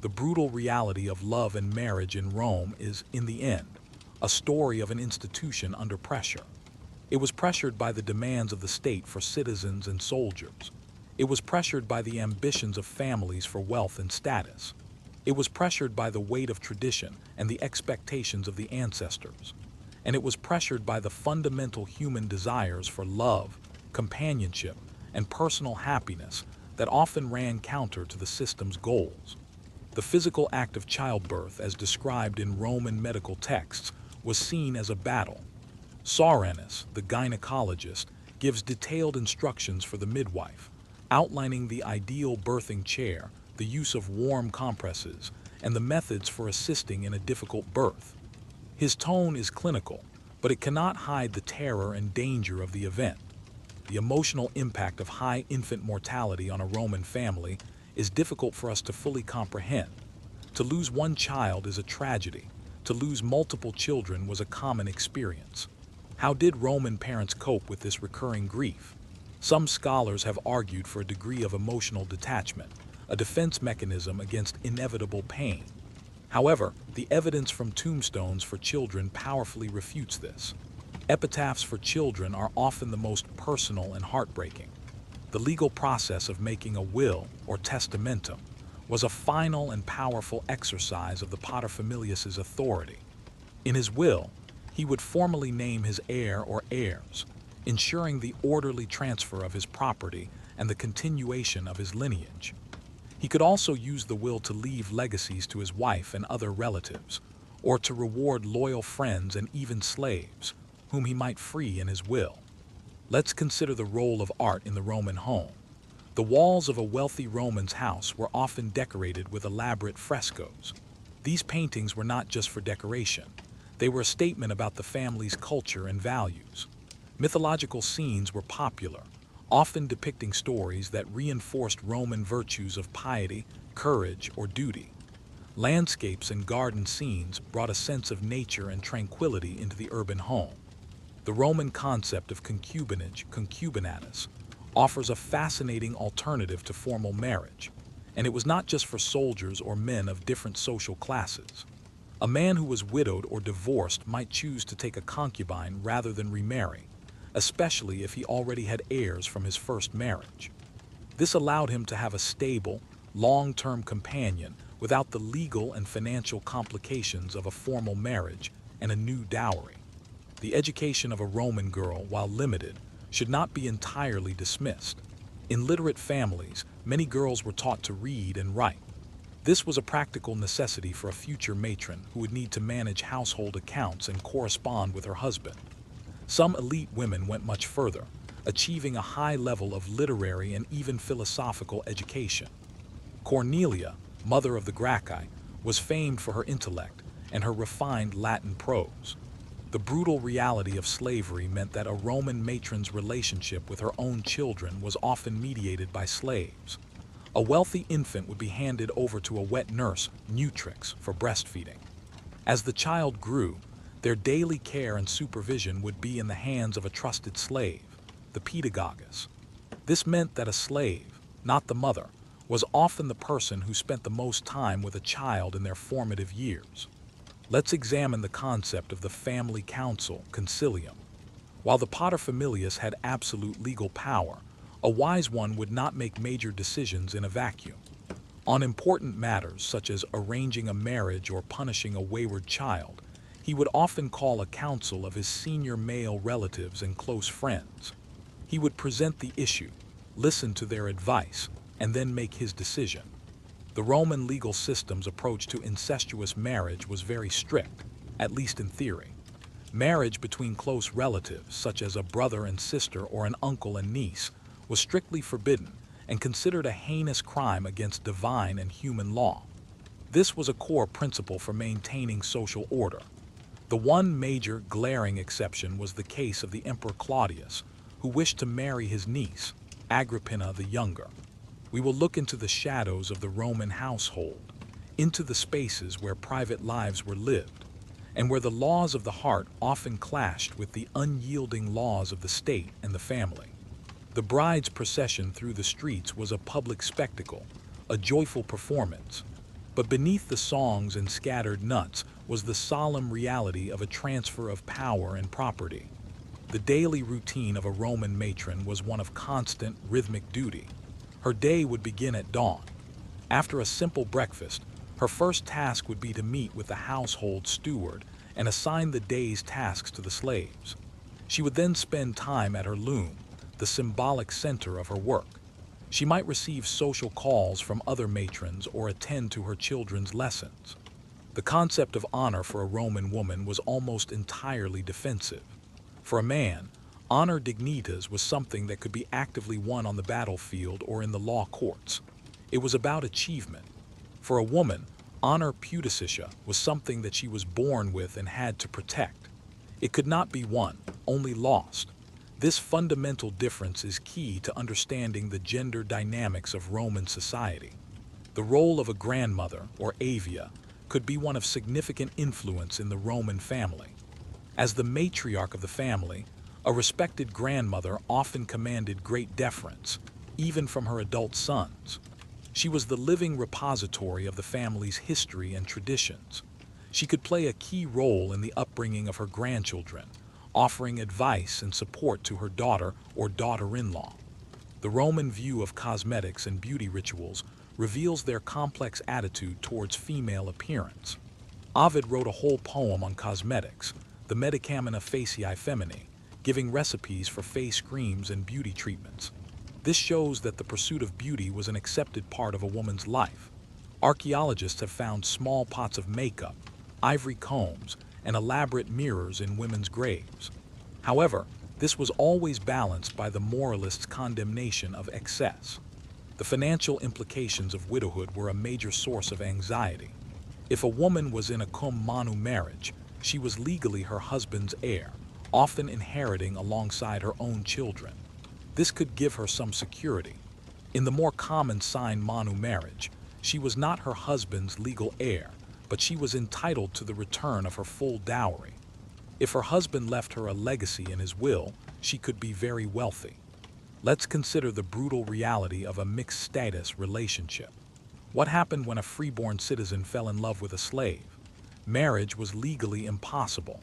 The brutal reality of love and marriage in Rome is, in the end, a story of an institution under pressure. It was pressured by the demands of the state for citizens and soldiers. It was pressured by the ambitions of families for wealth and status. It was pressured by the weight of tradition and the expectations of the ancestors. And it was pressured by the fundamental human desires for love, companionship, and personal happiness that often ran counter to the system's goals. The physical act of childbirth, as described in Roman medical texts, was seen as a battle. Soranus, the gynecologist, gives detailed instructions for the midwife, outlining the ideal birthing chair, the use of warm compresses, and the methods for assisting in a difficult birth. His tone is clinical, but it cannot hide the terror and danger of the event. The emotional impact of high infant mortality on a Roman family is difficult for us to fully comprehend. To lose one child is a tragedy. To lose multiple children was a common experience. How did Roman parents cope with this recurring grief? Some scholars have argued for a degree of emotional detachment, a defense mechanism against inevitable pain. However, the evidence from tombstones for children powerfully refutes this. Epitaphs for children are often the most personal and heartbreaking. The legal process of making a will, or testamentum, was a final and powerful exercise of the paterfamilias' authority. In his will, he would formally name his heir or heirs, ensuring the orderly transfer of his property and the continuation of his lineage. He could also use the will to leave legacies to his wife and other relatives, or to reward loyal friends and even slaves, whom he might free in his will. Let's consider the role of art in the Roman home. The walls of a wealthy Roman's house were often decorated with elaborate frescoes. These paintings were not just for decoration. They were a statement about the family's culture and values. Mythological scenes were popular, often depicting stories that reinforced Roman virtues of piety, courage, or duty. Landscapes and garden scenes brought a sense of nature and tranquility into the urban home. The Roman concept of concubinage, concubinatus, offers a fascinating alternative to formal marriage, and it was not just for soldiers or men of different social classes. A man who was widowed or divorced might choose to take a concubine rather than remarry, especially if he already had heirs from his first marriage. This allowed him to have a stable, long-term companion without the legal and financial complications of a formal marriage and a new dowry. The education of a Roman girl, while limited, should not be entirely dismissed. In literate families, many girls were taught to read and write. This was a practical necessity for a future matron who would need to manage household accounts and correspond with her husband. Some elite women went much further, achieving a high level of literary and even philosophical education. Cornelia, mother of the Gracchi, was famed for her intellect and her refined Latin prose. The brutal reality of slavery meant that a Roman matron's relationship with her own children was often mediated by slaves. A wealthy infant would be handed over to a wet nurse, nutrix, for breastfeeding. As the child grew, their daily care and supervision would be in the hands of a trusted slave, the pedagogus. This meant that a slave, not the mother, was often the person who spent the most time with a child in their formative years. Let's examine the concept of the family council, concilium. While the paterfamilias had absolute legal power, a wise one would not make major decisions in a vacuum. On important matters such as arranging a marriage or punishing a wayward child, he would often call a council of his senior male relatives and close friends. He would present the issue, listen to their advice, and then make his decision. The Roman legal system's approach to incestuous marriage was very strict, at least in theory. Marriage between close relatives, such as a brother and sister or an uncle and niece, was strictly forbidden and considered a heinous crime against divine and human law. This was a core principle for maintaining social order. The one major, glaring exception was the case of the Emperor Claudius, who wished to marry his niece, Agrippina the Younger. We will look into the shadows of the Roman household, into the spaces where private lives were lived, and where the laws of the heart often clashed with the unyielding laws of the state and the family. The bride's procession through the streets was a public spectacle, a joyful performance. But beneath the songs and scattered nuts was the solemn reality of a transfer of power and property. The daily routine of a Roman matron was one of constant, rhythmic duty. Her day would begin at dawn. After a simple breakfast, her first task would be to meet with the household steward and assign the day's tasks to the slaves. She would then spend time at her loom, the symbolic center of her work. She might receive social calls from other matrons or attend to her children's lessons. The concept of honor for a Roman woman was almost entirely defensive. For a man, honor dignitas was something that could be actively won on the battlefield or in the law courts. It was about achievement. For a woman, honor pudicitia was something that she was born with and had to protect. It could not be won, only lost. This fundamental difference is key to understanding the gender dynamics of Roman society. The role of a grandmother, or avia, could be one of significant influence in the Roman family. As the matriarch of the family, a respected grandmother often commanded great deference, even from her adult sons. She was the living repository of the family's history and traditions. She could play a key role in the upbringing of her grandchildren, offering advice and support to her daughter or daughter-in-law. The Roman view of cosmetics and beauty rituals reveals their complex attitude towards female appearance. Ovid wrote a whole poem on cosmetics, the Medicamina Faciae Feminae, giving recipes for face creams and beauty treatments. This shows that the pursuit of beauty was an accepted part of a woman's life. Archaeologists have found small pots of makeup, ivory combs, and elaborate mirrors in women's graves. However, this was always balanced by the moralists' condemnation of excess. The financial implications of widowhood were a major source of anxiety. If a woman was in a cum manu marriage, she was legally her husband's heir, often inheriting alongside her own children. This could give her some security. In the more common sine manu marriage, she was not her husband's legal heir, but she was entitled to the return of her full dowry. If her husband left her a legacy in his will, she could be very wealthy. Let's consider the brutal reality of a mixed-status relationship. What happened when a freeborn citizen fell in love with a slave? Marriage was legally impossible.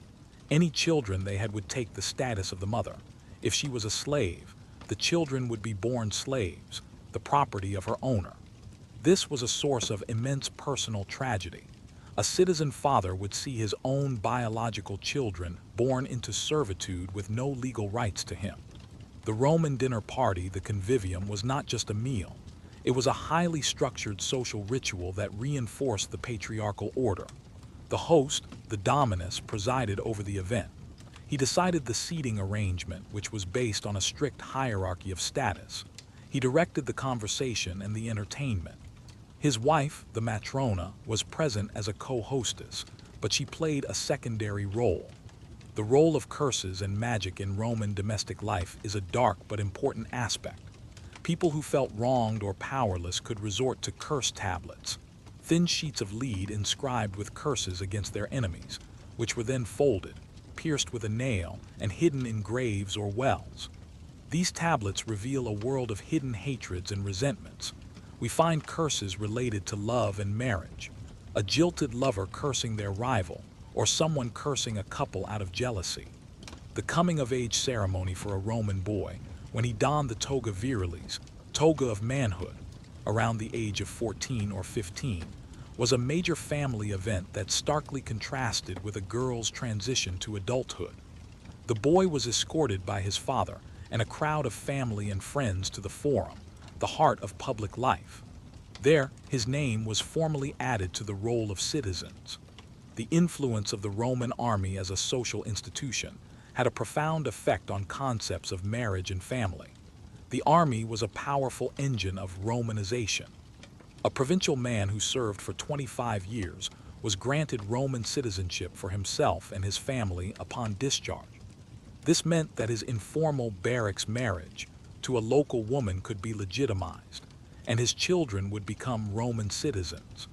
Any children they had would take the status of the mother. If she was a slave, the children would be born slaves, the property of her owner. This was a source of immense personal tragedy. A citizen father would see his own biological children born into servitude with no legal rights to him. The Roman dinner party, the convivium, was not just a meal. It was a highly structured social ritual that reinforced the patriarchal order. The host, the dominus, presided over the event. He decided the seating arrangement, which was based on a strict hierarchy of status. He directed the conversation and the entertainment. His wife, the matrona, was present as a co-hostess, but she played a secondary role. The role of curses and magic in Roman domestic life is a dark but important aspect. People who felt wronged or powerless could resort to curse tablets, thin sheets of lead inscribed with curses against their enemies, which were then folded, pierced with a nail, and hidden in graves or wells. These tablets reveal a world of hidden hatreds and resentments. We find curses related to love and marriage, a jilted lover cursing their rival, or someone cursing a couple out of jealousy. The coming-of-age ceremony for a Roman boy, when he donned the toga virilis, toga of manhood, around the age of 14 or 15, was a major family event that starkly contrasted with a girl's transition to adulthood. The boy was escorted by his father and a crowd of family and friends to the forum, the heart of public life. There, his name was formally added to the roll of citizens. The influence of the Roman army as a social institution had a profound effect on concepts of marriage and family. The army was a powerful engine of Romanization. A provincial man who served for 25 years was granted Roman citizenship for himself and his family upon discharge. This meant that his informal barracks marriage to a local woman could be legitimized, and his children would become Roman citizens.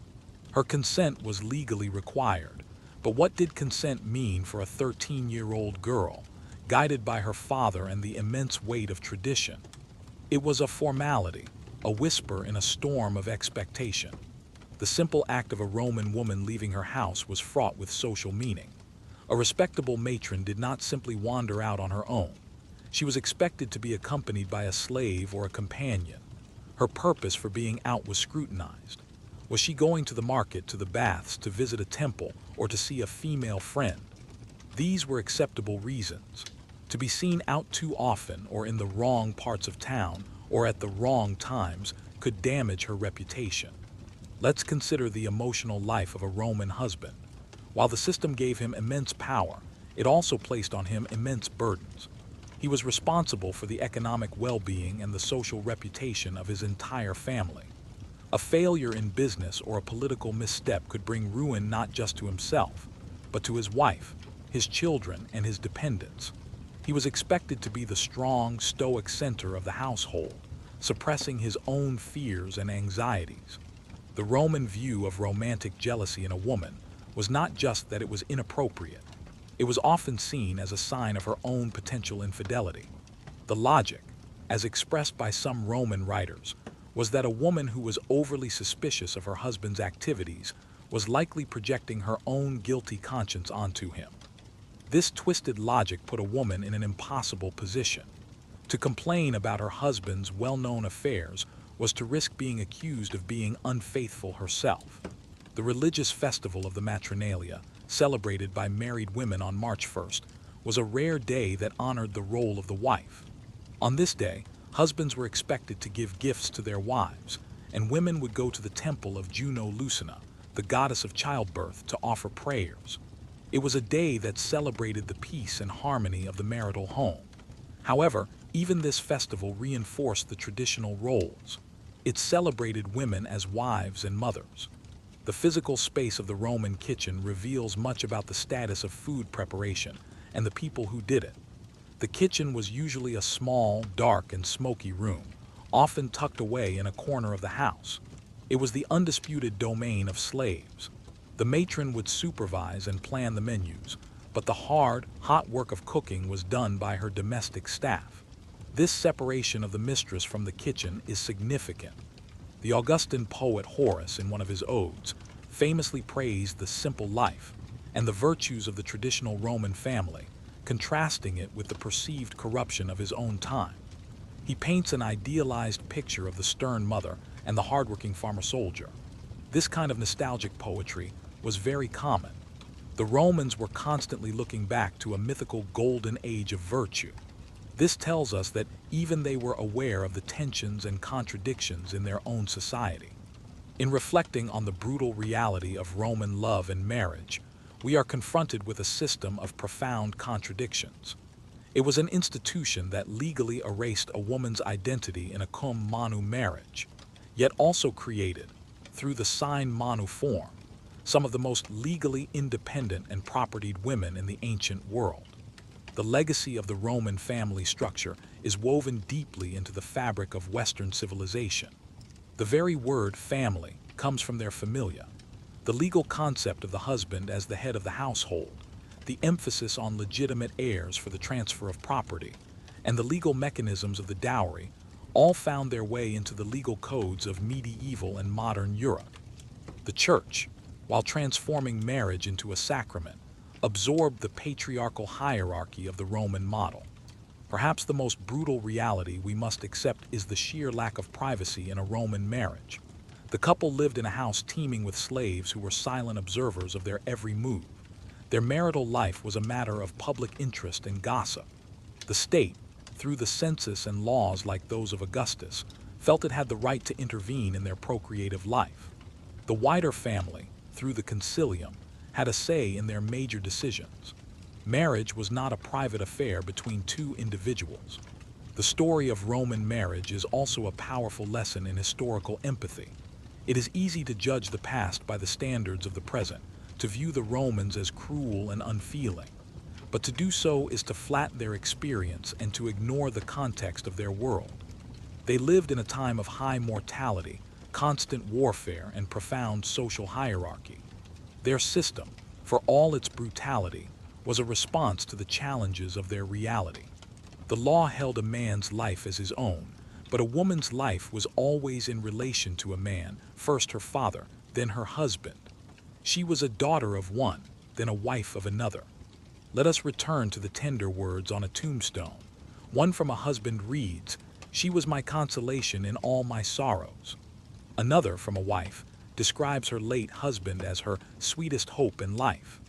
Her consent was legally required, but what did consent mean for a 13-year-old girl, guided by her father and the immense weight of tradition? It was a formality, a whisper in a storm of expectation. The simple act of a Roman woman leaving her house was fraught with social meaning. A respectable matron did not simply wander out on her own. She was expected to be accompanied by a slave or a companion. Her purpose for being out was scrutinized. Was she going to the market, to the baths, to visit a temple, or to see a female friend? These were acceptable reasons. To be seen out too often or in the wrong parts of town or at the wrong times could damage her reputation. Let's consider the emotional life of a Roman husband. While the system gave him immense power, it also placed on him immense burdens. He was responsible for the economic well-being and the social reputation of his entire family. A failure in business or a political misstep could bring ruin not just to himself, but to his wife, his children, and his dependents. He was expected to be the strong, stoic center of the household, suppressing his own fears and anxieties. The Roman view of romantic jealousy in a woman was not just that it was inappropriate. It was often seen as a sign of her own potential infidelity. The logic, as expressed by some Roman writers, was that a woman who was overly suspicious of her husband's activities was likely projecting her own guilty conscience onto him. This twisted logic put a woman in an impossible position. To complain about her husband's well-known affairs was to risk being accused of being unfaithful herself. The religious festival of the Matronalia, celebrated by married women on March 1st, was a rare day that honored the role of the wife. On this day, husbands were expected to give gifts to their wives, and women would go to the temple of Juno Lucina, the goddess of childbirth, to offer prayers. It was a day that celebrated the peace and harmony of the marital home. However, even this festival reinforced the traditional roles. It celebrated women as wives and mothers. The physical space of the Roman kitchen reveals much about the status of food preparation and the people who did it. The kitchen was usually a small, dark, and smoky room, often tucked away in a corner of the house. It was the undisputed domain of slaves. The matron would supervise and plan the menus, but the hard, hot work of cooking was done by her domestic staff. This separation of the mistress from the kitchen is significant. The Augustan poet Horace, in one of his odes, famously praised the simple life and the virtues of the traditional Roman family, contrasting it with the perceived corruption of his own time. He paints an idealized picture of the stern mother and the hardworking farmer soldier. This kind of nostalgic poetry was very common. The Romans were constantly looking back to a mythical golden age of virtue. This tells us that even they were aware of the tensions and contradictions in their own society. In reflecting on the brutal reality of Roman love and marriage, we are confronted with a system of profound contradictions. It was an institution that legally erased a woman's identity in a cum manu marriage, yet also created, through the sine manu form, some of the most legally independent and propertied women in the ancient world. The legacy of the Roman family structure is woven deeply into the fabric of Western civilization. The very word family comes from their familia, the legal concept of the husband as the head of the household, the emphasis on legitimate heirs for the transfer of property, and the legal mechanisms of the dowry all found their way into the legal codes of medieval and modern Europe. The Church, while transforming marriage into a sacrament, absorbed the patriarchal hierarchy of the Roman model. Perhaps the most brutal reality we must accept is the sheer lack of privacy in a Roman marriage. The couple lived in a house teeming with slaves who were silent observers of their every move. Their marital life was a matter of public interest and gossip. The state, through the census and laws like those of Augustus, felt it had the right to intervene in their procreative life. The wider family, through the concilium, had a say in their major decisions. Marriage was not a private affair between two individuals. The story of Roman marriage is also a powerful lesson in historical empathy. It is easy to judge the past by the standards of the present, to view the Romans as cruel and unfeeling. But to do so is to flatten their experience and to ignore the context of their world. They lived in a time of high mortality, constant warfare, and profound social hierarchy. Their system, for all its brutality, was a response to the challenges of their reality. The law held a man's life as his own, but a woman's life was always in relation to a man, first her father, then her husband. She was a daughter of one, then a wife of another. Let us return to the tender words on a tombstone. One from a husband reads, She was my consolation in all my sorrows. Another, from a wife, describes her late husband as her sweetest hope in life.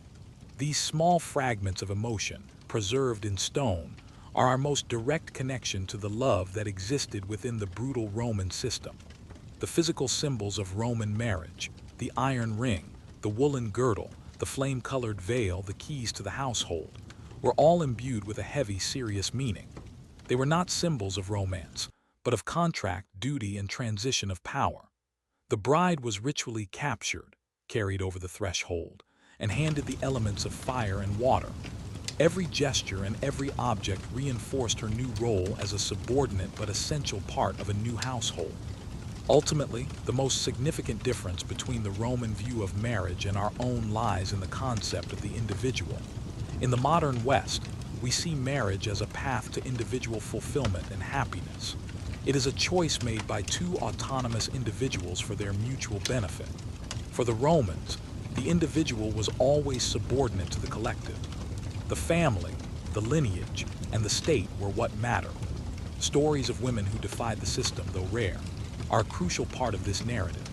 These small fragments of emotion, preserved in stone, are our most direct connection to the love that existed within the brutal Roman system. The physical symbols of Roman marriage, the iron ring, the woolen girdle, the flame-colored veil, the keys to the household, were all imbued with a heavy, serious meaning. They were not symbols of romance, but of contract, duty, and transition of power. The bride was ritually captured, carried over the threshold, and handed the elements of fire and water. Every gesture and every object reinforced her new role as a subordinate but essential part of a new household. Ultimately, the most significant difference between the Roman view of marriage and our own lies in the concept of the individual. In the modern West, we see marriage as a path to individual fulfillment and happiness. It is a choice made by two autonomous individuals for their mutual benefit. For the Romans, the individual was always subordinate to the collective. The family, the lineage, and the state were what mattered. Stories of women who defied the system, though rare, are a crucial part of this narrative.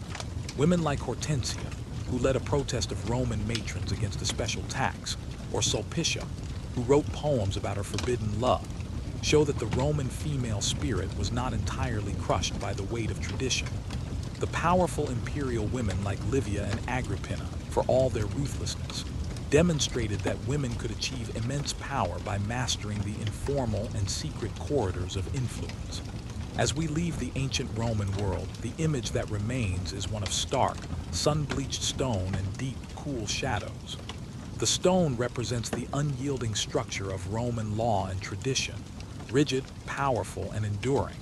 Women like Hortensia, who led a protest of Roman matrons against a special tax, or Sulpicia, who wrote poems about her forbidden love, show that the Roman female spirit was not entirely crushed by the weight of tradition. The powerful imperial women like Livia and Agrippina, for all their ruthlessness, demonstrated that women could achieve immense power by mastering the informal and secret corridors of influence. As we leave the ancient Roman world, the image that remains is one of stark, sun-bleached stone and deep, cool shadows. The stone represents the unyielding structure of Roman law and tradition, rigid, powerful, and enduring.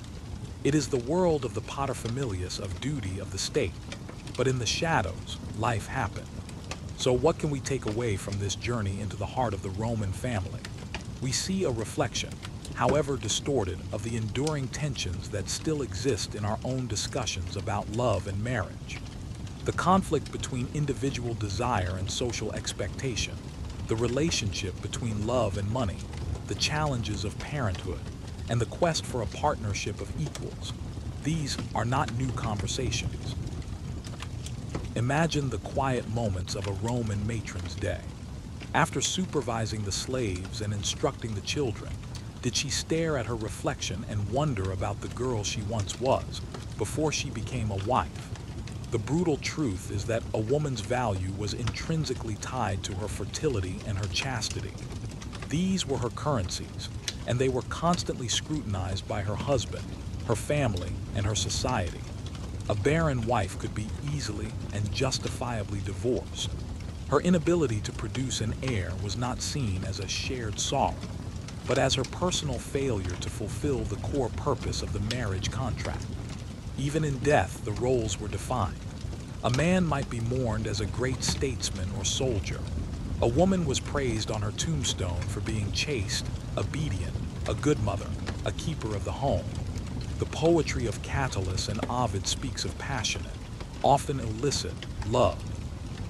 It is the world of the paterfamilias, of duty of the state. But in the shadows, life happened. So what can we take away from this journey into the heart of the Roman family? We see a reflection, however distorted, of the enduring tensions that still exist in our own discussions about love and marriage. The conflict between individual desire and social expectation, the relationship between love and money, the challenges of parenthood, and the quest for a partnership of equals. These are not new conversations. Imagine the quiet moments of a Roman matron's day. After supervising the slaves and instructing the children, did she stare at her reflection and wonder about the girl she once was, before she became a wife? The brutal truth is that a woman's value was intrinsically tied to her fertility and her chastity. These were her currencies, and they were constantly scrutinized by her husband, her family, and her society. A barren wife could be easily and justifiably divorced. Her inability to produce an heir was not seen as a shared sorrow, but as her personal failure to fulfill the core purpose of the marriage contract. Even in death, the roles were defined. A man might be mourned as a great statesman or soldier. A woman was praised on her tombstone for being chaste, obedient, a good mother, a keeper of the home. The poetry of Catullus and Ovid speaks of passionate, often illicit, love.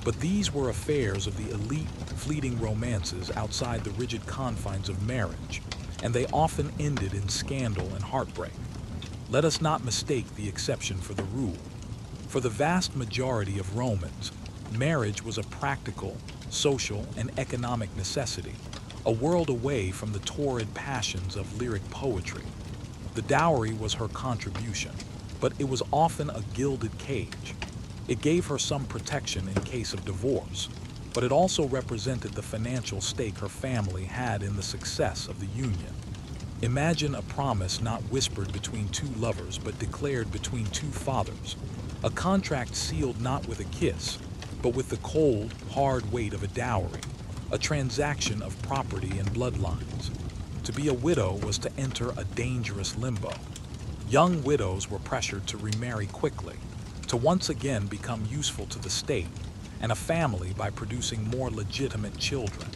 But these were affairs of the elite, fleeting romances outside the rigid confines of marriage, and they often ended in scandal and heartbreak. Let us not mistake the exception for the rule. For the vast majority of Romans, marriage was a practical, social, and economic necessity, a world away from the torrid passions of lyric poetry. The dowry was her contribution, but it was often a gilded cage. It gave her some protection in case of divorce, but it also represented the financial stake her family had in the success of the union. Imagine a promise not whispered between two lovers but declared between two fathers, a contract sealed not with a kiss, but with the cold, hard weight of a dowry, a transaction of property and bloodlines. To be a widow was to enter a dangerous limbo. Young widows were pressured to remarry quickly, to once again become useful to the state and a family by producing more legitimate children.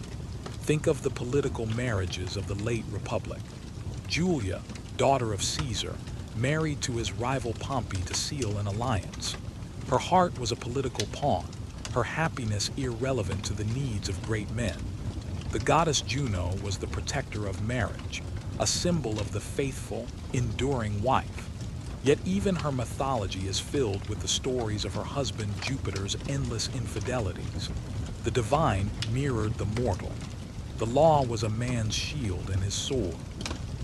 Think of the political marriages of the late Republic. Julia, daughter of Caesar, married to his rival Pompey to seal an alliance. Her heart was a political pawn, her happiness irrelevant to the needs of great men. The goddess Juno was the protector of marriage, a symbol of the faithful, enduring wife. Yet even her mythology is filled with the stories of her husband Jupiter's endless infidelities. The divine mirrored the mortal. The law was a man's shield and his sword.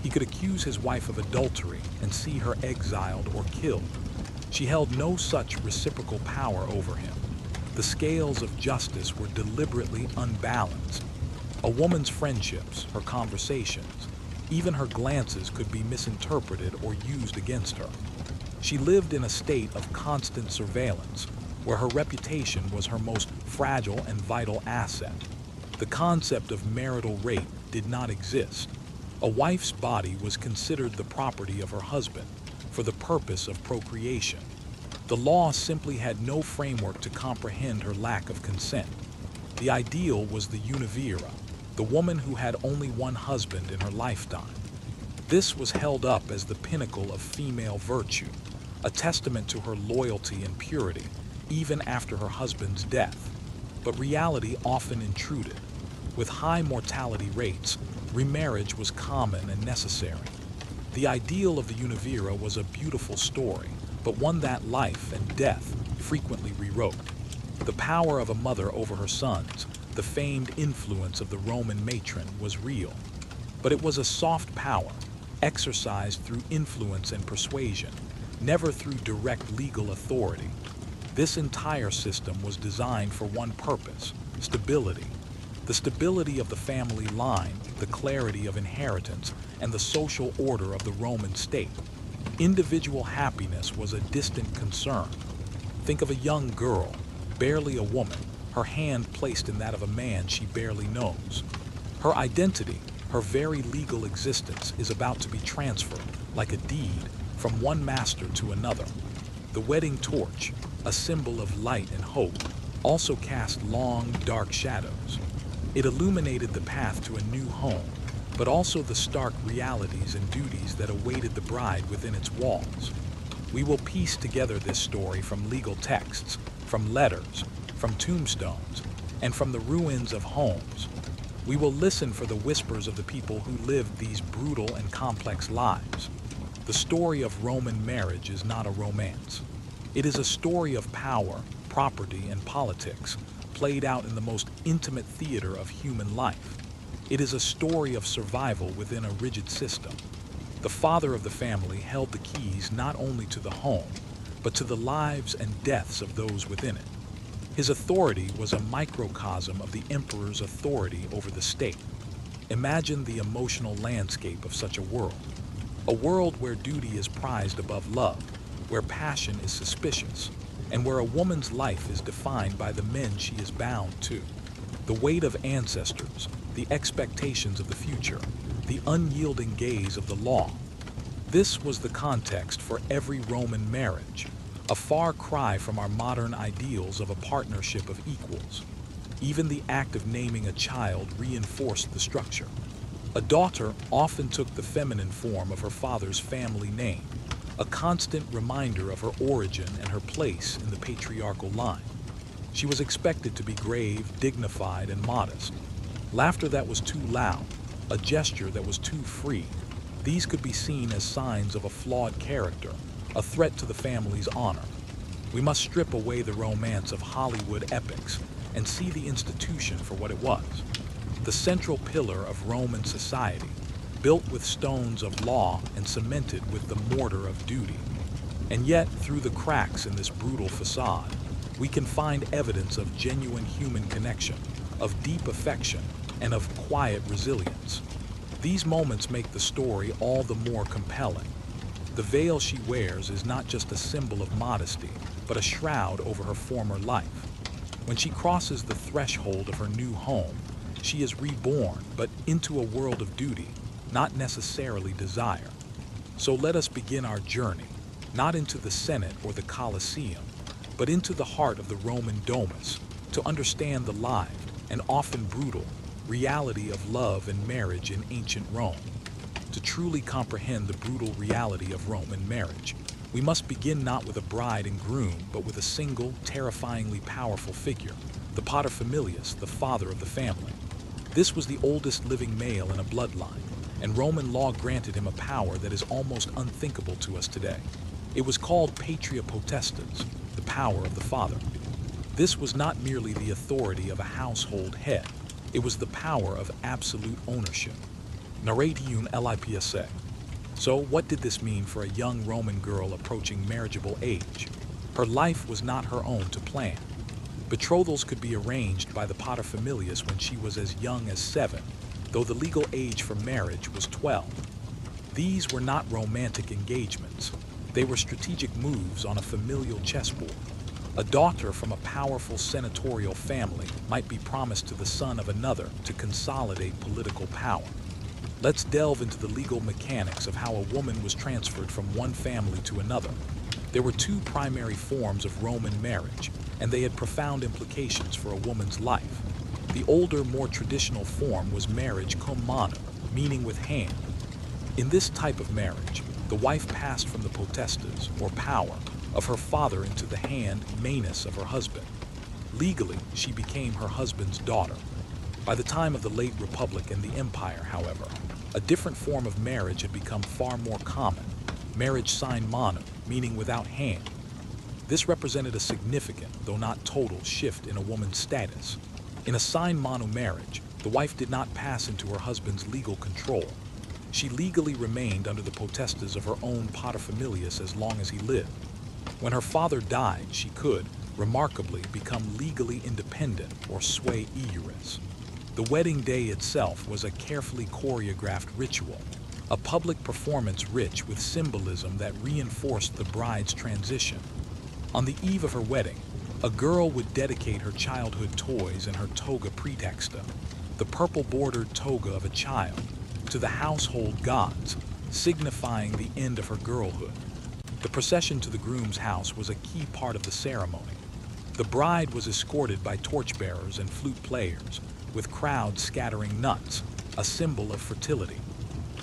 He could accuse his wife of adultery and see her exiled or killed. She held no such reciprocal power over him. The scales of justice were deliberately unbalanced. A woman's friendships, her conversations, even her glances could be misinterpreted or used against her. She lived in a state of constant surveillance, where her reputation was her most fragile and vital asset. The concept of marital rape did not exist. A wife's body was considered the property of her husband for the purpose of procreation. The law simply had no framework to comprehend her lack of consent. The ideal was the univira, the woman who had only one husband in her lifetime. This was held up as the pinnacle of female virtue, a testament to her loyalty and purity, even after her husband's death. But reality often intruded. With high mortality rates, remarriage was common and necessary. The ideal of the univira was a beautiful story, but one that life and death frequently rewrote. The power of a mother over her sons, the famed influence of the Roman matron, was real. But it was a soft power, exercised through influence and persuasion, never through direct legal authority. This entire system was designed for one purpose: stability. The stability of the family line, the clarity of inheritance, and the social order of the Roman state. Individual happiness was a distant concern. Think of a young girl, barely a woman, her hand placed in that of a man she barely knows. Her identity, her very legal existence, is about to be transferred, like a deed, from one master to another. The wedding torch, a symbol of light and hope, also cast long, dark shadows. It illuminated the path to a new home, but also the stark realities and duties that awaited the bride within its walls. We will piece together this story from legal texts, from letters, from tombstones, and from the ruins of homes. We will listen for the whispers of the people who lived these brutal and complex lives. The story of Roman marriage is not a romance. It is a story of power, property, and politics, played out in the most intimate theater of human life. It is a story of survival within a rigid system. The father of the family held the keys not only to the home, but to the lives and deaths of those within it. His authority was a microcosm of the emperor's authority over the state. Imagine the emotional landscape of such a world where duty is prized above love, where passion is suspicious, and where a woman's life is defined by the men she is bound to. The weight of ancestors, the expectations of the future, the unyielding gaze of the law. This was the context for every Roman marriage, a far cry from our modern ideals of a partnership of equals. Even the act of naming a child reinforced the structure. A daughter often took the feminine form of her father's family name, a constant reminder of her origin and her place in the patriarchal line. She was expected to be grave, dignified, and modest. Laughter that was too loud, a gesture that was too free, these could be seen as signs of a flawed character, a threat to the family's honor. We must strip away the romance of Hollywood epics and see the institution for what it was: the central pillar of Roman society, built with stones of law and cemented with the mortar of duty. And yet, through the cracks in this brutal facade, we can find evidence of genuine human connection, of deep affection, and of quiet resilience. These moments make the story all the more compelling. The veil she wears is not just a symbol of modesty, but a shroud over her former life. When she crosses the threshold of her new home, she is reborn, but into a world of duty, not necessarily desire. So let us begin our journey, not into the Senate or the Colosseum, but into the heart of the Roman Domus, to understand the lived, and often brutal, reality of love and marriage in ancient Rome. To truly comprehend the brutal reality of Roman marriage, we must begin not with a bride and groom, but with a single, terrifyingly powerful figure, the paterfamilias, the father of the family. This was the oldest living male in a bloodline, and Roman law granted him a power that is almost unthinkable to us today. It was called patria potestas, the power of the father. This was not merely the authority of a household head, it was the power of absolute ownership. Narratium lipsa. So what did this mean for a young Roman girl approaching marriageable age? Her life was not her own to plan. Betrothals could be arranged by the paterfamilias when she was as young as 7, though the legal age for marriage was 12. These were not romantic engagements. They were strategic moves on a familial chessboard. A daughter from a powerful senatorial family might be promised to the son of another to consolidate political power. Let's delve into the legal mechanics of how a woman was transferred from one family to another. There were 2 primary forms of Roman marriage, and they had profound implications for a woman's life. The older, more traditional form was marriage cum manu, meaning with hand. In this type of marriage, the wife passed from the potestas, or power, of her father into the hand, manus, of her husband. Legally, she became her husband's daughter. By the time of the late Republic and the Empire, however, a different form of marriage had become far more common, marriage sine manu, meaning without hand. This represented a significant, though not total, shift in a woman's status. In a sine manu marriage, the wife did not pass into her husband's legal control. She legally remained under the potestas of her own paterfamilias as long as he lived. When her father died, she could, remarkably, become legally independent or sui iuris. The wedding day itself was a carefully choreographed ritual, a public performance rich with symbolism that reinforced the bride's transition. On the eve of her wedding, a girl would dedicate her childhood toys and her toga praetexta, the purple-bordered toga of a child, to the household gods, signifying the end of her girlhood. The procession to the groom's house was a key part of the ceremony. The bride was escorted by torchbearers and flute players, with crowds scattering nuts, a symbol of fertility.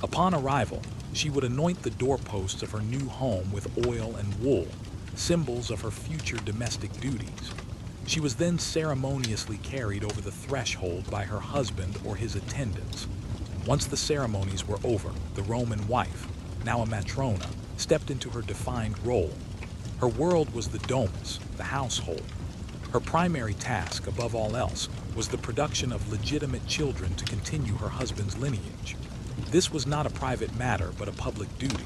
Upon arrival, she would anoint the doorposts of her new home with oil and wool, symbols of her future domestic duties. She was then ceremoniously carried over the threshold by her husband or his attendants. Once the ceremonies were over, the Roman wife, now a matrona, stepped into her defined role. Her world was the domus, the household. Her primary task, above all else, was the production of legitimate children to continue her husband's lineage. This was not a private matter, but a public duty.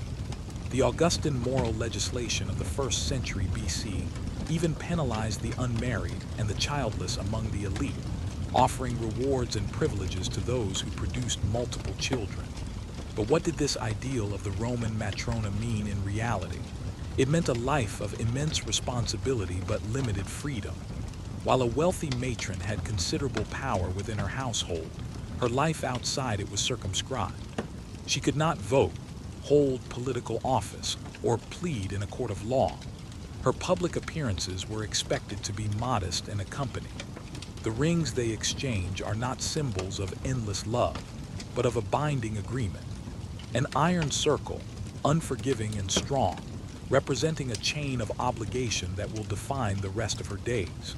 The Augustan moral legislation of the 1st century BC even penalized the unmarried and the childless among the elite, offering rewards and privileges to those who produced multiple children. But what did this ideal of the Roman matrona mean in reality? It meant a life of immense responsibility but limited freedom. While a wealthy matron had considerable power within her household, her life outside it was circumscribed. She could not vote, hold political office, or plead in a court of law. Her public appearances were expected to be modest and accompanied. The rings they exchange are not symbols of endless love, but of a binding agreement. An iron circle, unforgiving and strong, representing a chain of obligation that will define the rest of her days.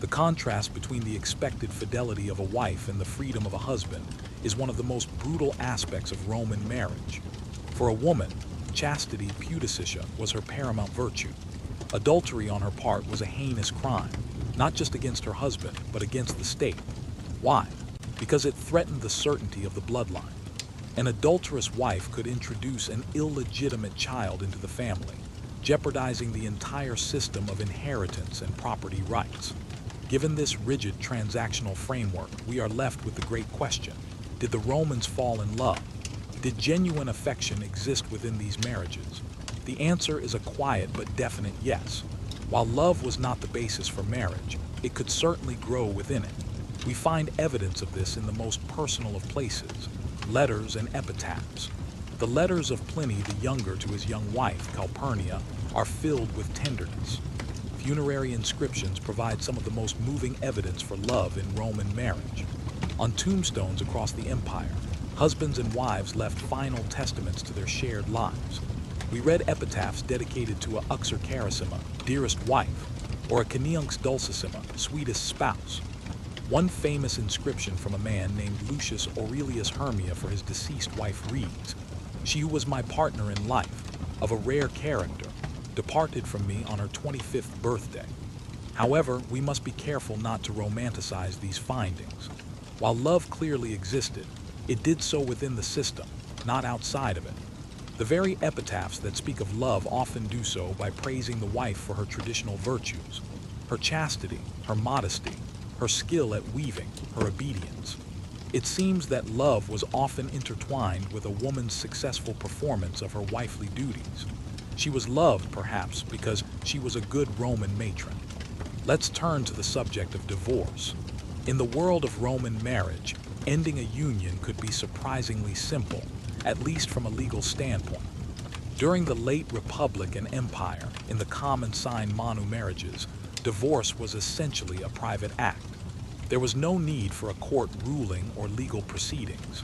The contrast between the expected fidelity of a wife and the freedom of a husband is one of the most brutal aspects of Roman marriage. For a woman, chastity pudicitia was her paramount virtue. Adultery on her part was a heinous crime, not just against her husband, but against the state. Why? Because it threatened the certainty of the bloodline. An adulterous wife could introduce an illegitimate child into the family, jeopardizing the entire system of inheritance and property rights. Given this rigid transactional framework, we are left with the great question: did the Romans fall in love? Did genuine affection exist within these marriages? The answer is a quiet but definite yes. While love was not the basis for marriage, it could certainly grow within it. We find evidence of this in the most personal of places: letters and epitaphs. The letters of Pliny the Younger to his young wife, Calpurnia, are filled with tenderness. Funerary inscriptions provide some of the most moving evidence for love in Roman marriage. On tombstones across the empire, husbands and wives left final testaments to their shared lives. We read epitaphs dedicated to a Uxor Carissima, dearest wife, or a Caniunx Dulcissima, sweetest spouse. One famous inscription from a man named Lucius Aurelius Hermia for his deceased wife reads, "She who was my partner in life, of a rare character, departed from me on her 25th birthday." However, we must be careful not to romanticize these findings. While love clearly existed, it did so within the system, not outside of it. The very epitaphs that speak of love often do so by praising the wife for her traditional virtues, her chastity, her modesty, her skill at weaving, her obedience. It seems that love was often intertwined with a woman's successful performance of her wifely duties. She was loved, perhaps, because she was a good Roman matron. Let's turn to the subject of divorce. In the world of Roman marriage, ending a union could be surprisingly simple, at least from a legal standpoint. During the late Republic and Empire, in the common sine manu marriages, divorce was essentially a private act. There was no need for a court ruling or legal proceedings.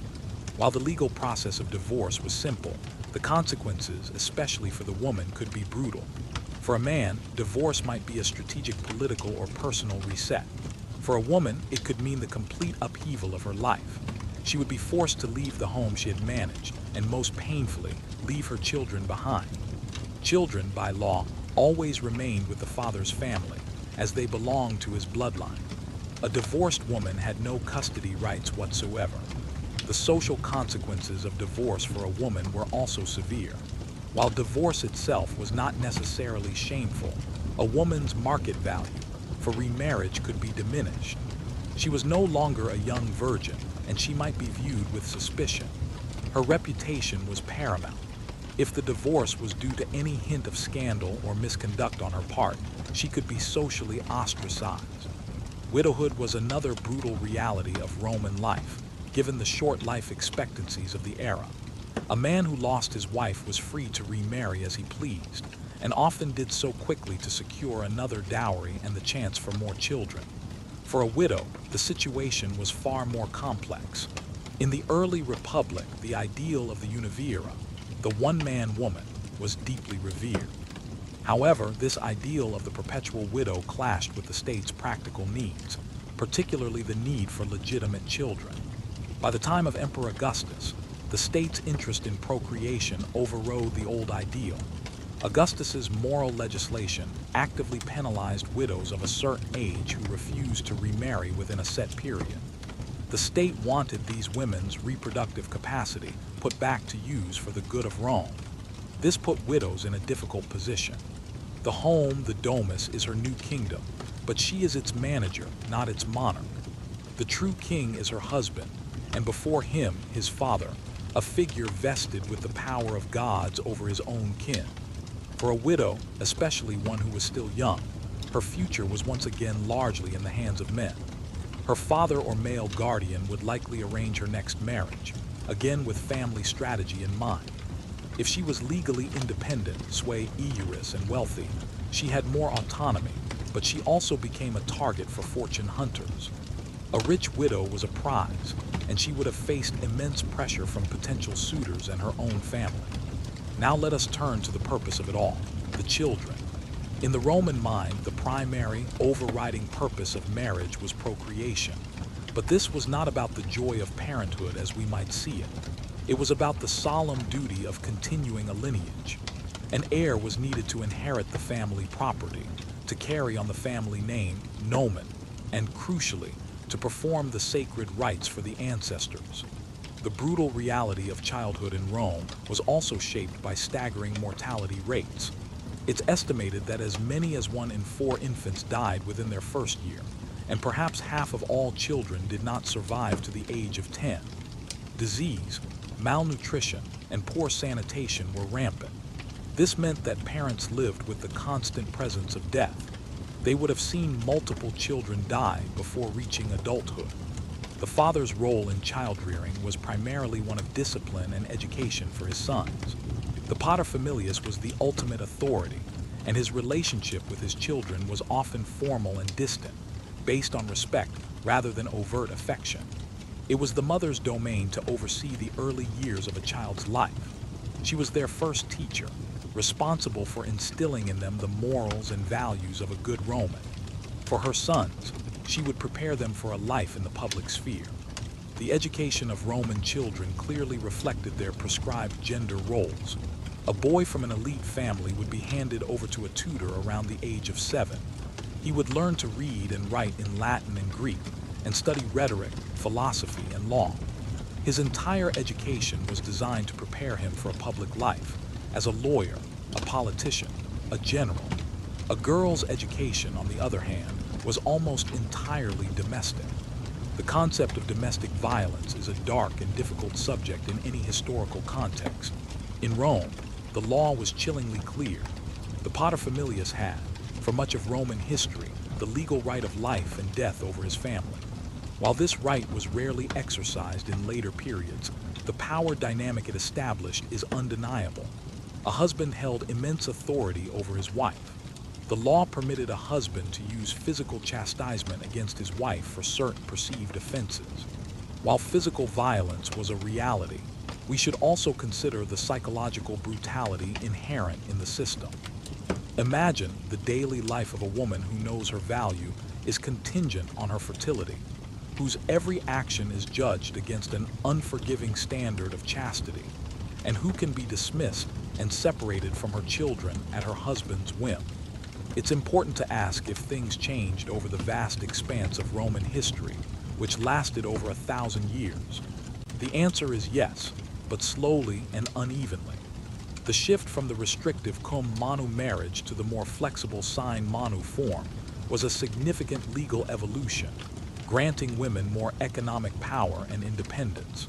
While the legal process of divorce was simple, the consequences, especially for the woman, could be brutal. For a man, divorce might be a strategic political or personal reset. For a woman, it could mean the complete upheaval of her life. She would be forced to leave the home she had managed, and most painfully, leave her children behind. Children, by law, always remained with the father's family, as they belonged to his bloodline. A divorced woman had no custody rights whatsoever. The social consequences of divorce for a woman were also severe. While divorce itself was not necessarily shameful, a woman's market value for remarriage could be diminished. She was no longer a young virgin, and she might be viewed with suspicion. Her reputation was paramount. If the divorce was due to any hint of scandal or misconduct on her part, she could be socially ostracized. Widowhood was another brutal reality of Roman life, given the short life expectancies of the era. A man who lost his wife was free to remarry as he pleased, and often did so quickly to secure another dowry and the chance for more children. For a widow, the situation was far more complex. In the early Republic, the ideal of the univira, the one-man woman, was deeply revered. However, this ideal of the perpetual widow clashed with the state's practical needs, particularly the need for legitimate children. By the time of Emperor Augustus, the state's interest in procreation overrode the old ideal. Augustus's moral legislation actively penalized widows of a certain age who refused to remarry within a set period. The state wanted these women's reproductive capacity put back to use for the good of Rome. This put widows in a difficult position. The home, the domus, is her new kingdom, but she is its manager, not its monarch. The true king is her husband, and before him, his father, a figure vested with the power of gods over his own kin. For a widow, especially one who was still young, her future was once again largely in the hands of men. Her father or male guardian would likely arrange her next marriage, again with family strategy in mind. If she was legally independent, sui iuris, and wealthy, she had more autonomy, but she also became a target for fortune hunters. A rich widow was a prize, and she would have faced immense pressure from potential suitors and her own family. Now let us turn to the purpose of it all, the children. In the Roman mind, the primary, overriding purpose of marriage was procreation. But this was not about the joy of parenthood as we might see it. It was about the solemn duty of continuing a lineage. An heir was needed to inherit the family property, to carry on the family name, nomen, and crucially, to perform the sacred rites for the ancestors. The brutal reality of childhood in Rome was also shaped by staggering mortality rates. It's estimated that as many as 1 in 4 infants died within their first year, and perhaps half of all children did not survive to the age of 10. Disease, malnutrition, and poor sanitation were rampant. This meant that parents lived with the constant presence of death. They would have seen multiple children die before reaching adulthood. The father's role in child-rearing was primarily one of discipline and education for his sons. The paterfamilias was the ultimate authority, and his relationship with his children was often formal and distant, based on respect rather than overt affection. It was the mother's domain to oversee the early years of a child's life. She was their first teacher, responsible for instilling in them the morals and values of a good Roman. For her sons, she would prepare them for a life in the public sphere. The education of Roman children clearly reflected their prescribed gender roles. A boy from an elite family would be handed over to a tutor around the age of 7. He would learn to read and write in Latin and Greek, and study rhetoric, philosophy, and law. His entire education was designed to prepare him for a public life, as a lawyer, a politician, a general. A girl's education, on the other hand, was almost entirely domestic. The concept of domestic violence is a dark and difficult subject in any historical context. In Rome, the law was chillingly clear. The paterfamilias had, for much of Roman history, the legal right of life and death over his family. While this right was rarely exercised in later periods, the power dynamic it established is undeniable. A husband held immense authority over his wife. The law permitted a husband to use physical chastisement against his wife for certain perceived offenses. While physical violence was a reality, we should also consider the psychological brutality inherent in the system. Imagine the daily life of a woman who knows her value is contingent on her fertility, whose every action is judged against an unforgiving standard of chastity, and who can be dismissed and separated from her children at her husband's whim. It's important to ask if things changed over the vast expanse of Roman history, which lasted over 1,000 years. The answer is yes, but slowly and unevenly. The shift from the restrictive cum manu marriage to the more flexible sine manu form was a significant legal evolution, granting women more economic power and independence.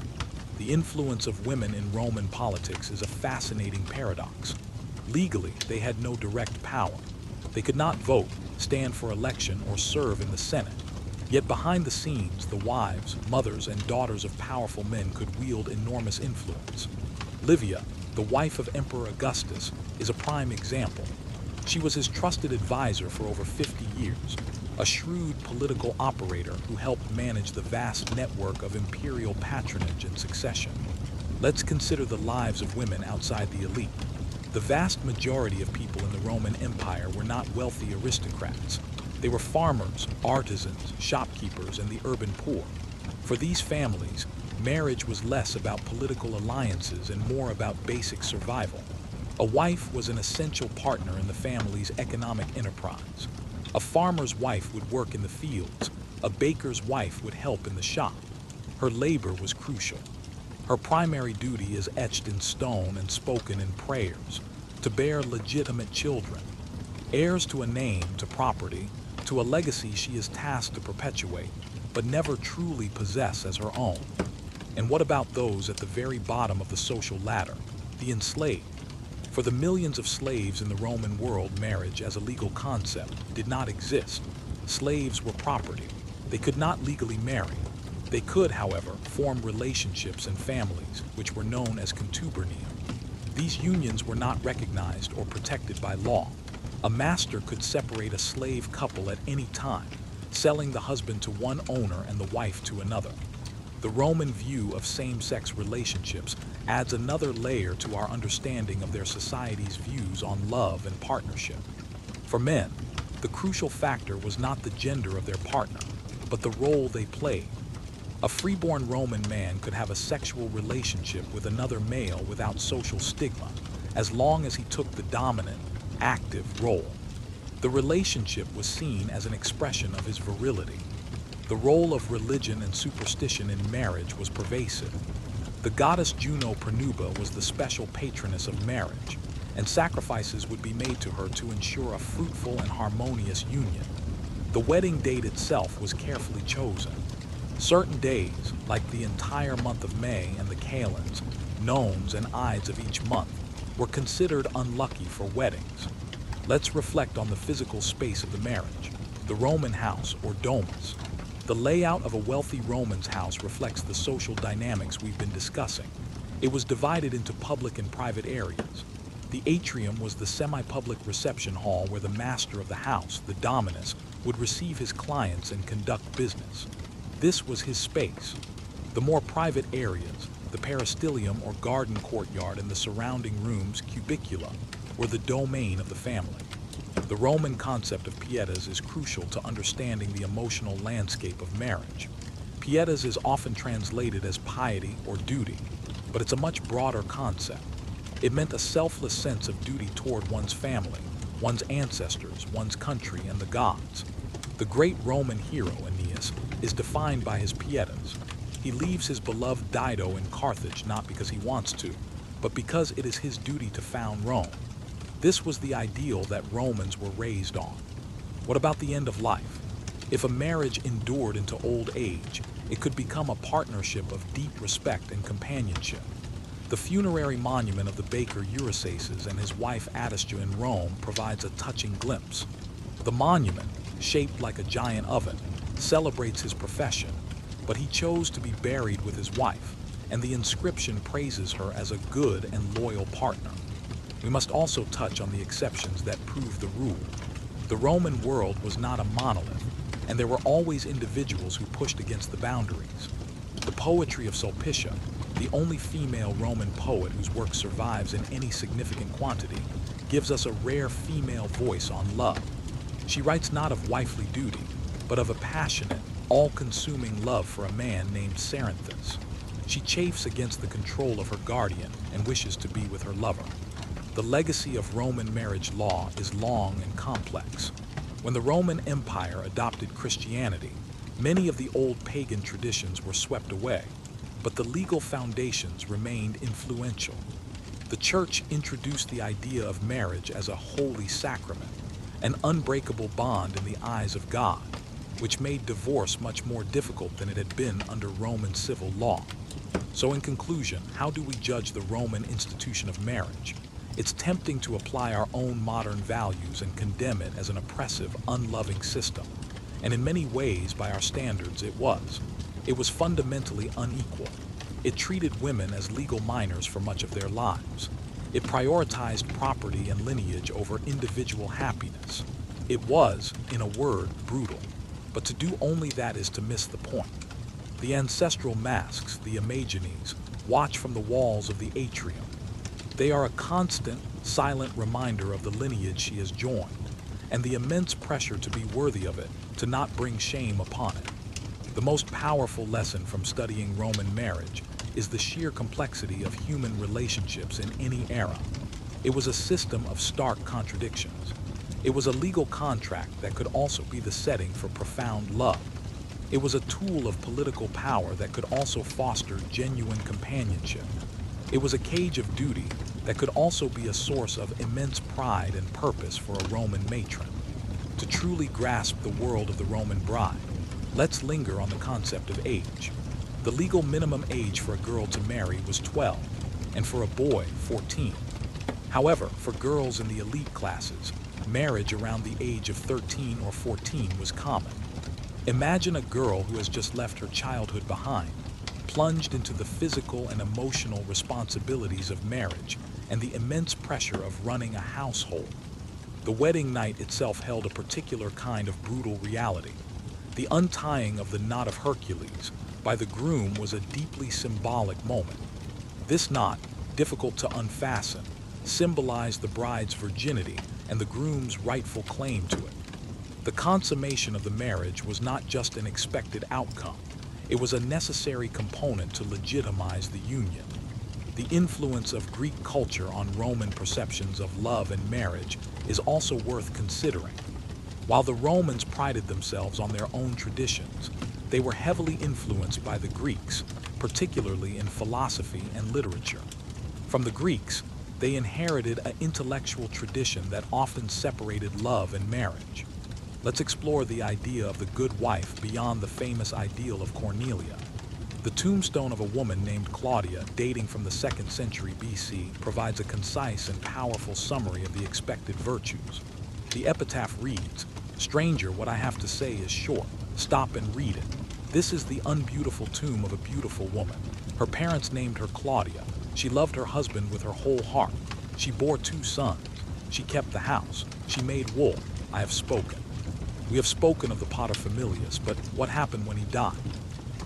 The influence of women in Roman politics is a fascinating paradox. Legally, they had no direct power. They could not vote, stand for election, or serve in the Senate. Yet behind the scenes, the wives, mothers, and daughters of powerful men could wield enormous influence. Livia, the wife of Emperor Augustus, is a prime example. She was his trusted advisor for over 50 years, a shrewd political operator who helped manage the vast network of imperial patronage and succession. Let's consider the lives of women outside the elite. The vast majority of people in the Roman Empire were not wealthy aristocrats. They were farmers, artisans, shopkeepers, and the urban poor. For these families, marriage was less about political alliances and more about basic survival. A wife was an essential partner in the family's economic enterprise. A farmer's wife would work in the fields. A baker's wife would help in the shop. Her labor was crucial. Her primary duty is etched in stone and spoken in prayers: to bear legitimate children, heirs to a name, to property, to a legacy she is tasked to perpetuate, but never truly possess as her own. And what about those at the very bottom of the social ladder, the enslaved? For the millions of slaves in the Roman world, marriage as a legal concept did not exist. Slaves were property. They could not legally marry. They could, however, form relationships and families, which were known as contubernium. These unions were not recognized or protected by law. A master could separate a slave couple at any time, selling the husband to one owner and the wife to another. The Roman view of same-sex relationships adds another layer to our understanding of their society's views on love and partnership. For men, the crucial factor was not the gender of their partner, but the role they played. A freeborn Roman man could have a sexual relationship with another male without social stigma, as long as he took the dominant, active role. The relationship was seen as an expression of his virility. The role of religion and superstition in marriage was pervasive. The goddess Juno Pronuba was the special patroness of marriage, and sacrifices would be made to her to ensure a fruitful and harmonious union. The wedding date itself was carefully chosen. Certain days, like the entire month of May and the kalends, nones, and ides of each month, were considered unlucky for weddings. Let's reflect on the physical space of the marriage. The Roman house, or domus. The layout of a wealthy Roman's house reflects the social dynamics we've been discussing. It was divided into public and private areas. The atrium was the semi-public reception hall where the master of the house, the dominus, would receive his clients and conduct business. This was his space. The more private areas, the peristylium or garden courtyard and the surrounding rooms, cubicula, were the domain of the family. The Roman concept of pietas is crucial to understanding the emotional landscape of marriage. Pietas is often translated as piety or duty, but it's a much broader concept. It meant a selfless sense of duty toward one's family, one's ancestors, one's country, and the gods. The great Roman hero Aeneas is defined by his pietas. He leaves his beloved Dido in Carthage not because he wants to, but because it is his duty to found Rome. This was the ideal that Romans were raised on. What about the end of life? If a marriage endured into old age, it could become a partnership of deep respect and companionship. The funerary monument of the baker Eurysaces and his wife Adistia in Rome provides a touching glimpse. The monument, shaped like a giant oven, celebrates his profession, but he chose to be buried with his wife, and the inscription praises her as a good and loyal partner. We must also touch on the exceptions that prove the rule. The Roman world was not a monolith, and there were always individuals who pushed against the boundaries. The poetry of Sulpicia, the only female Roman poet whose work survives in any significant quantity, gives us a rare female voice on love. She writes not of wifely duty, but of a passionate, all-consuming love for a man named Cerinthus. She chafes against the control of her guardian and wishes to be with her lover. The legacy of Roman marriage law is long and complex. When the Roman Empire adopted Christianity, many of the old pagan traditions were swept away, but the legal foundations remained influential. The Church introduced the idea of marriage as a holy sacrament, an unbreakable bond in the eyes of God, which made divorce much more difficult than it had been under Roman civil law. So in conclusion, how do we judge the Roman institution of marriage? It's tempting to apply our own modern values and condemn it as an oppressive, unloving system. And in many ways, by our standards, it was. It was fundamentally unequal. It treated women as legal minors for much of their lives. It prioritized property and lineage over individual happiness. It was, in a word, brutal. But to do only that is to miss the point. The ancestral masks, the imagines, watch from the walls of the atrium. They are a constant, silent reminder of the lineage she has joined, and the immense pressure to be worthy of it, to not bring shame upon it. The most powerful lesson from studying Roman marriage is the sheer complexity of human relationships in any era. It was a system of stark contradictions. It was a legal contract that could also be the setting for profound love. It was a tool of political power that could also foster genuine companionship. It was a cage of duty that could also be a source of immense pride and purpose for a Roman matron. To truly grasp the world of the Roman bride, let's linger on the concept of age. The legal minimum age for a girl to marry was 12, and for a boy, 14. However, for girls in the elite classes, marriage around the age of 13 or 14 was common. Imagine a girl who has just left her childhood behind, plunged into the physical and emotional responsibilities of marriage and the immense pressure of running a household. The wedding night itself held a particular kind of brutal reality. The untying of the knot of Hercules by the groom was a deeply symbolic moment. This knot, difficult to unfasten, symbolized the bride's virginity and the groom's rightful claim to it. The consummation of the marriage was not just an expected outcome. It was a necessary component to legitimize the union. The influence of Greek culture on Roman perceptions of love and marriage is also worth considering. While the Romans prided themselves on their own traditions, they were heavily influenced by the Greeks, particularly in philosophy and literature. From the Greeks, they inherited an intellectual tradition that often separated love and marriage. Let's explore the idea of the good wife beyond the famous ideal of Cornelia. The tombstone of a woman named Claudia, dating from the 2nd century BC, provides a concise and powerful summary of the expected virtues. The epitaph reads, "Stranger, what I have to say is short. Stop and read it. This is the unbeautiful tomb of a beautiful woman. Her parents named her Claudia. She loved her husband with her whole heart. She bore 2 sons. She kept the house. She made wool. I have spoken." We have spoken of the paterfamilias, but what happened when he died?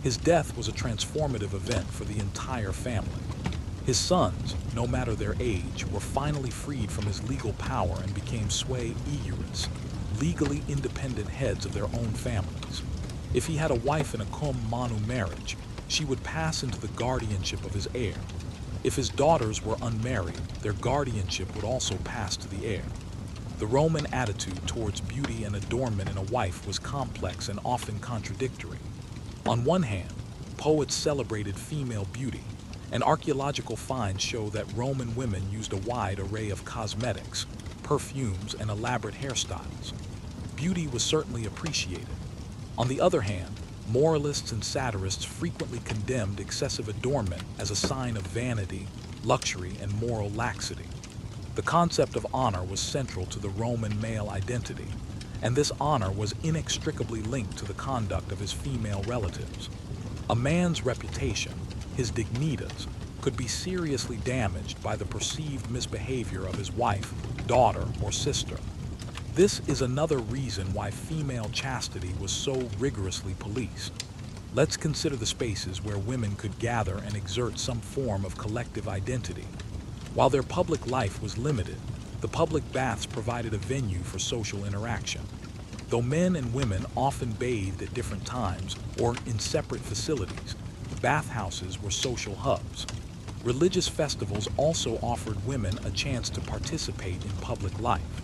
His death was a transformative event for the entire family. His sons, no matter their age, were finally freed from his legal power and became sui iuris, legally independent heads of their own families. If he had a wife in a cum manu marriage, she would pass into the guardianship of his heir. If his daughters were unmarried, their guardianship would also pass to the heir. The Roman attitude towards beauty and adornment in a wife was complex and often contradictory. On one hand, poets celebrated female beauty, and archaeological finds show that Roman women used a wide array of cosmetics, perfumes, and elaborate hairstyles. Beauty was certainly appreciated. On the other hand, moralists and satirists frequently condemned excessive adornment as a sign of vanity, luxury, and moral laxity. The concept of honor was central to the Roman male identity, and this honor was inextricably linked to the conduct of his female relatives. A man's reputation, his dignitas, could be seriously damaged by the perceived misbehavior of his wife, daughter, or sister. This is another reason why female chastity was so rigorously policed. Let's consider the spaces where women could gather and exert some form of collective identity. While their public life was limited, the public baths provided a venue for social interaction. Though men and women often bathed at different times or in separate facilities, bathhouses were social hubs. Religious festivals also offered women a chance to participate in public life.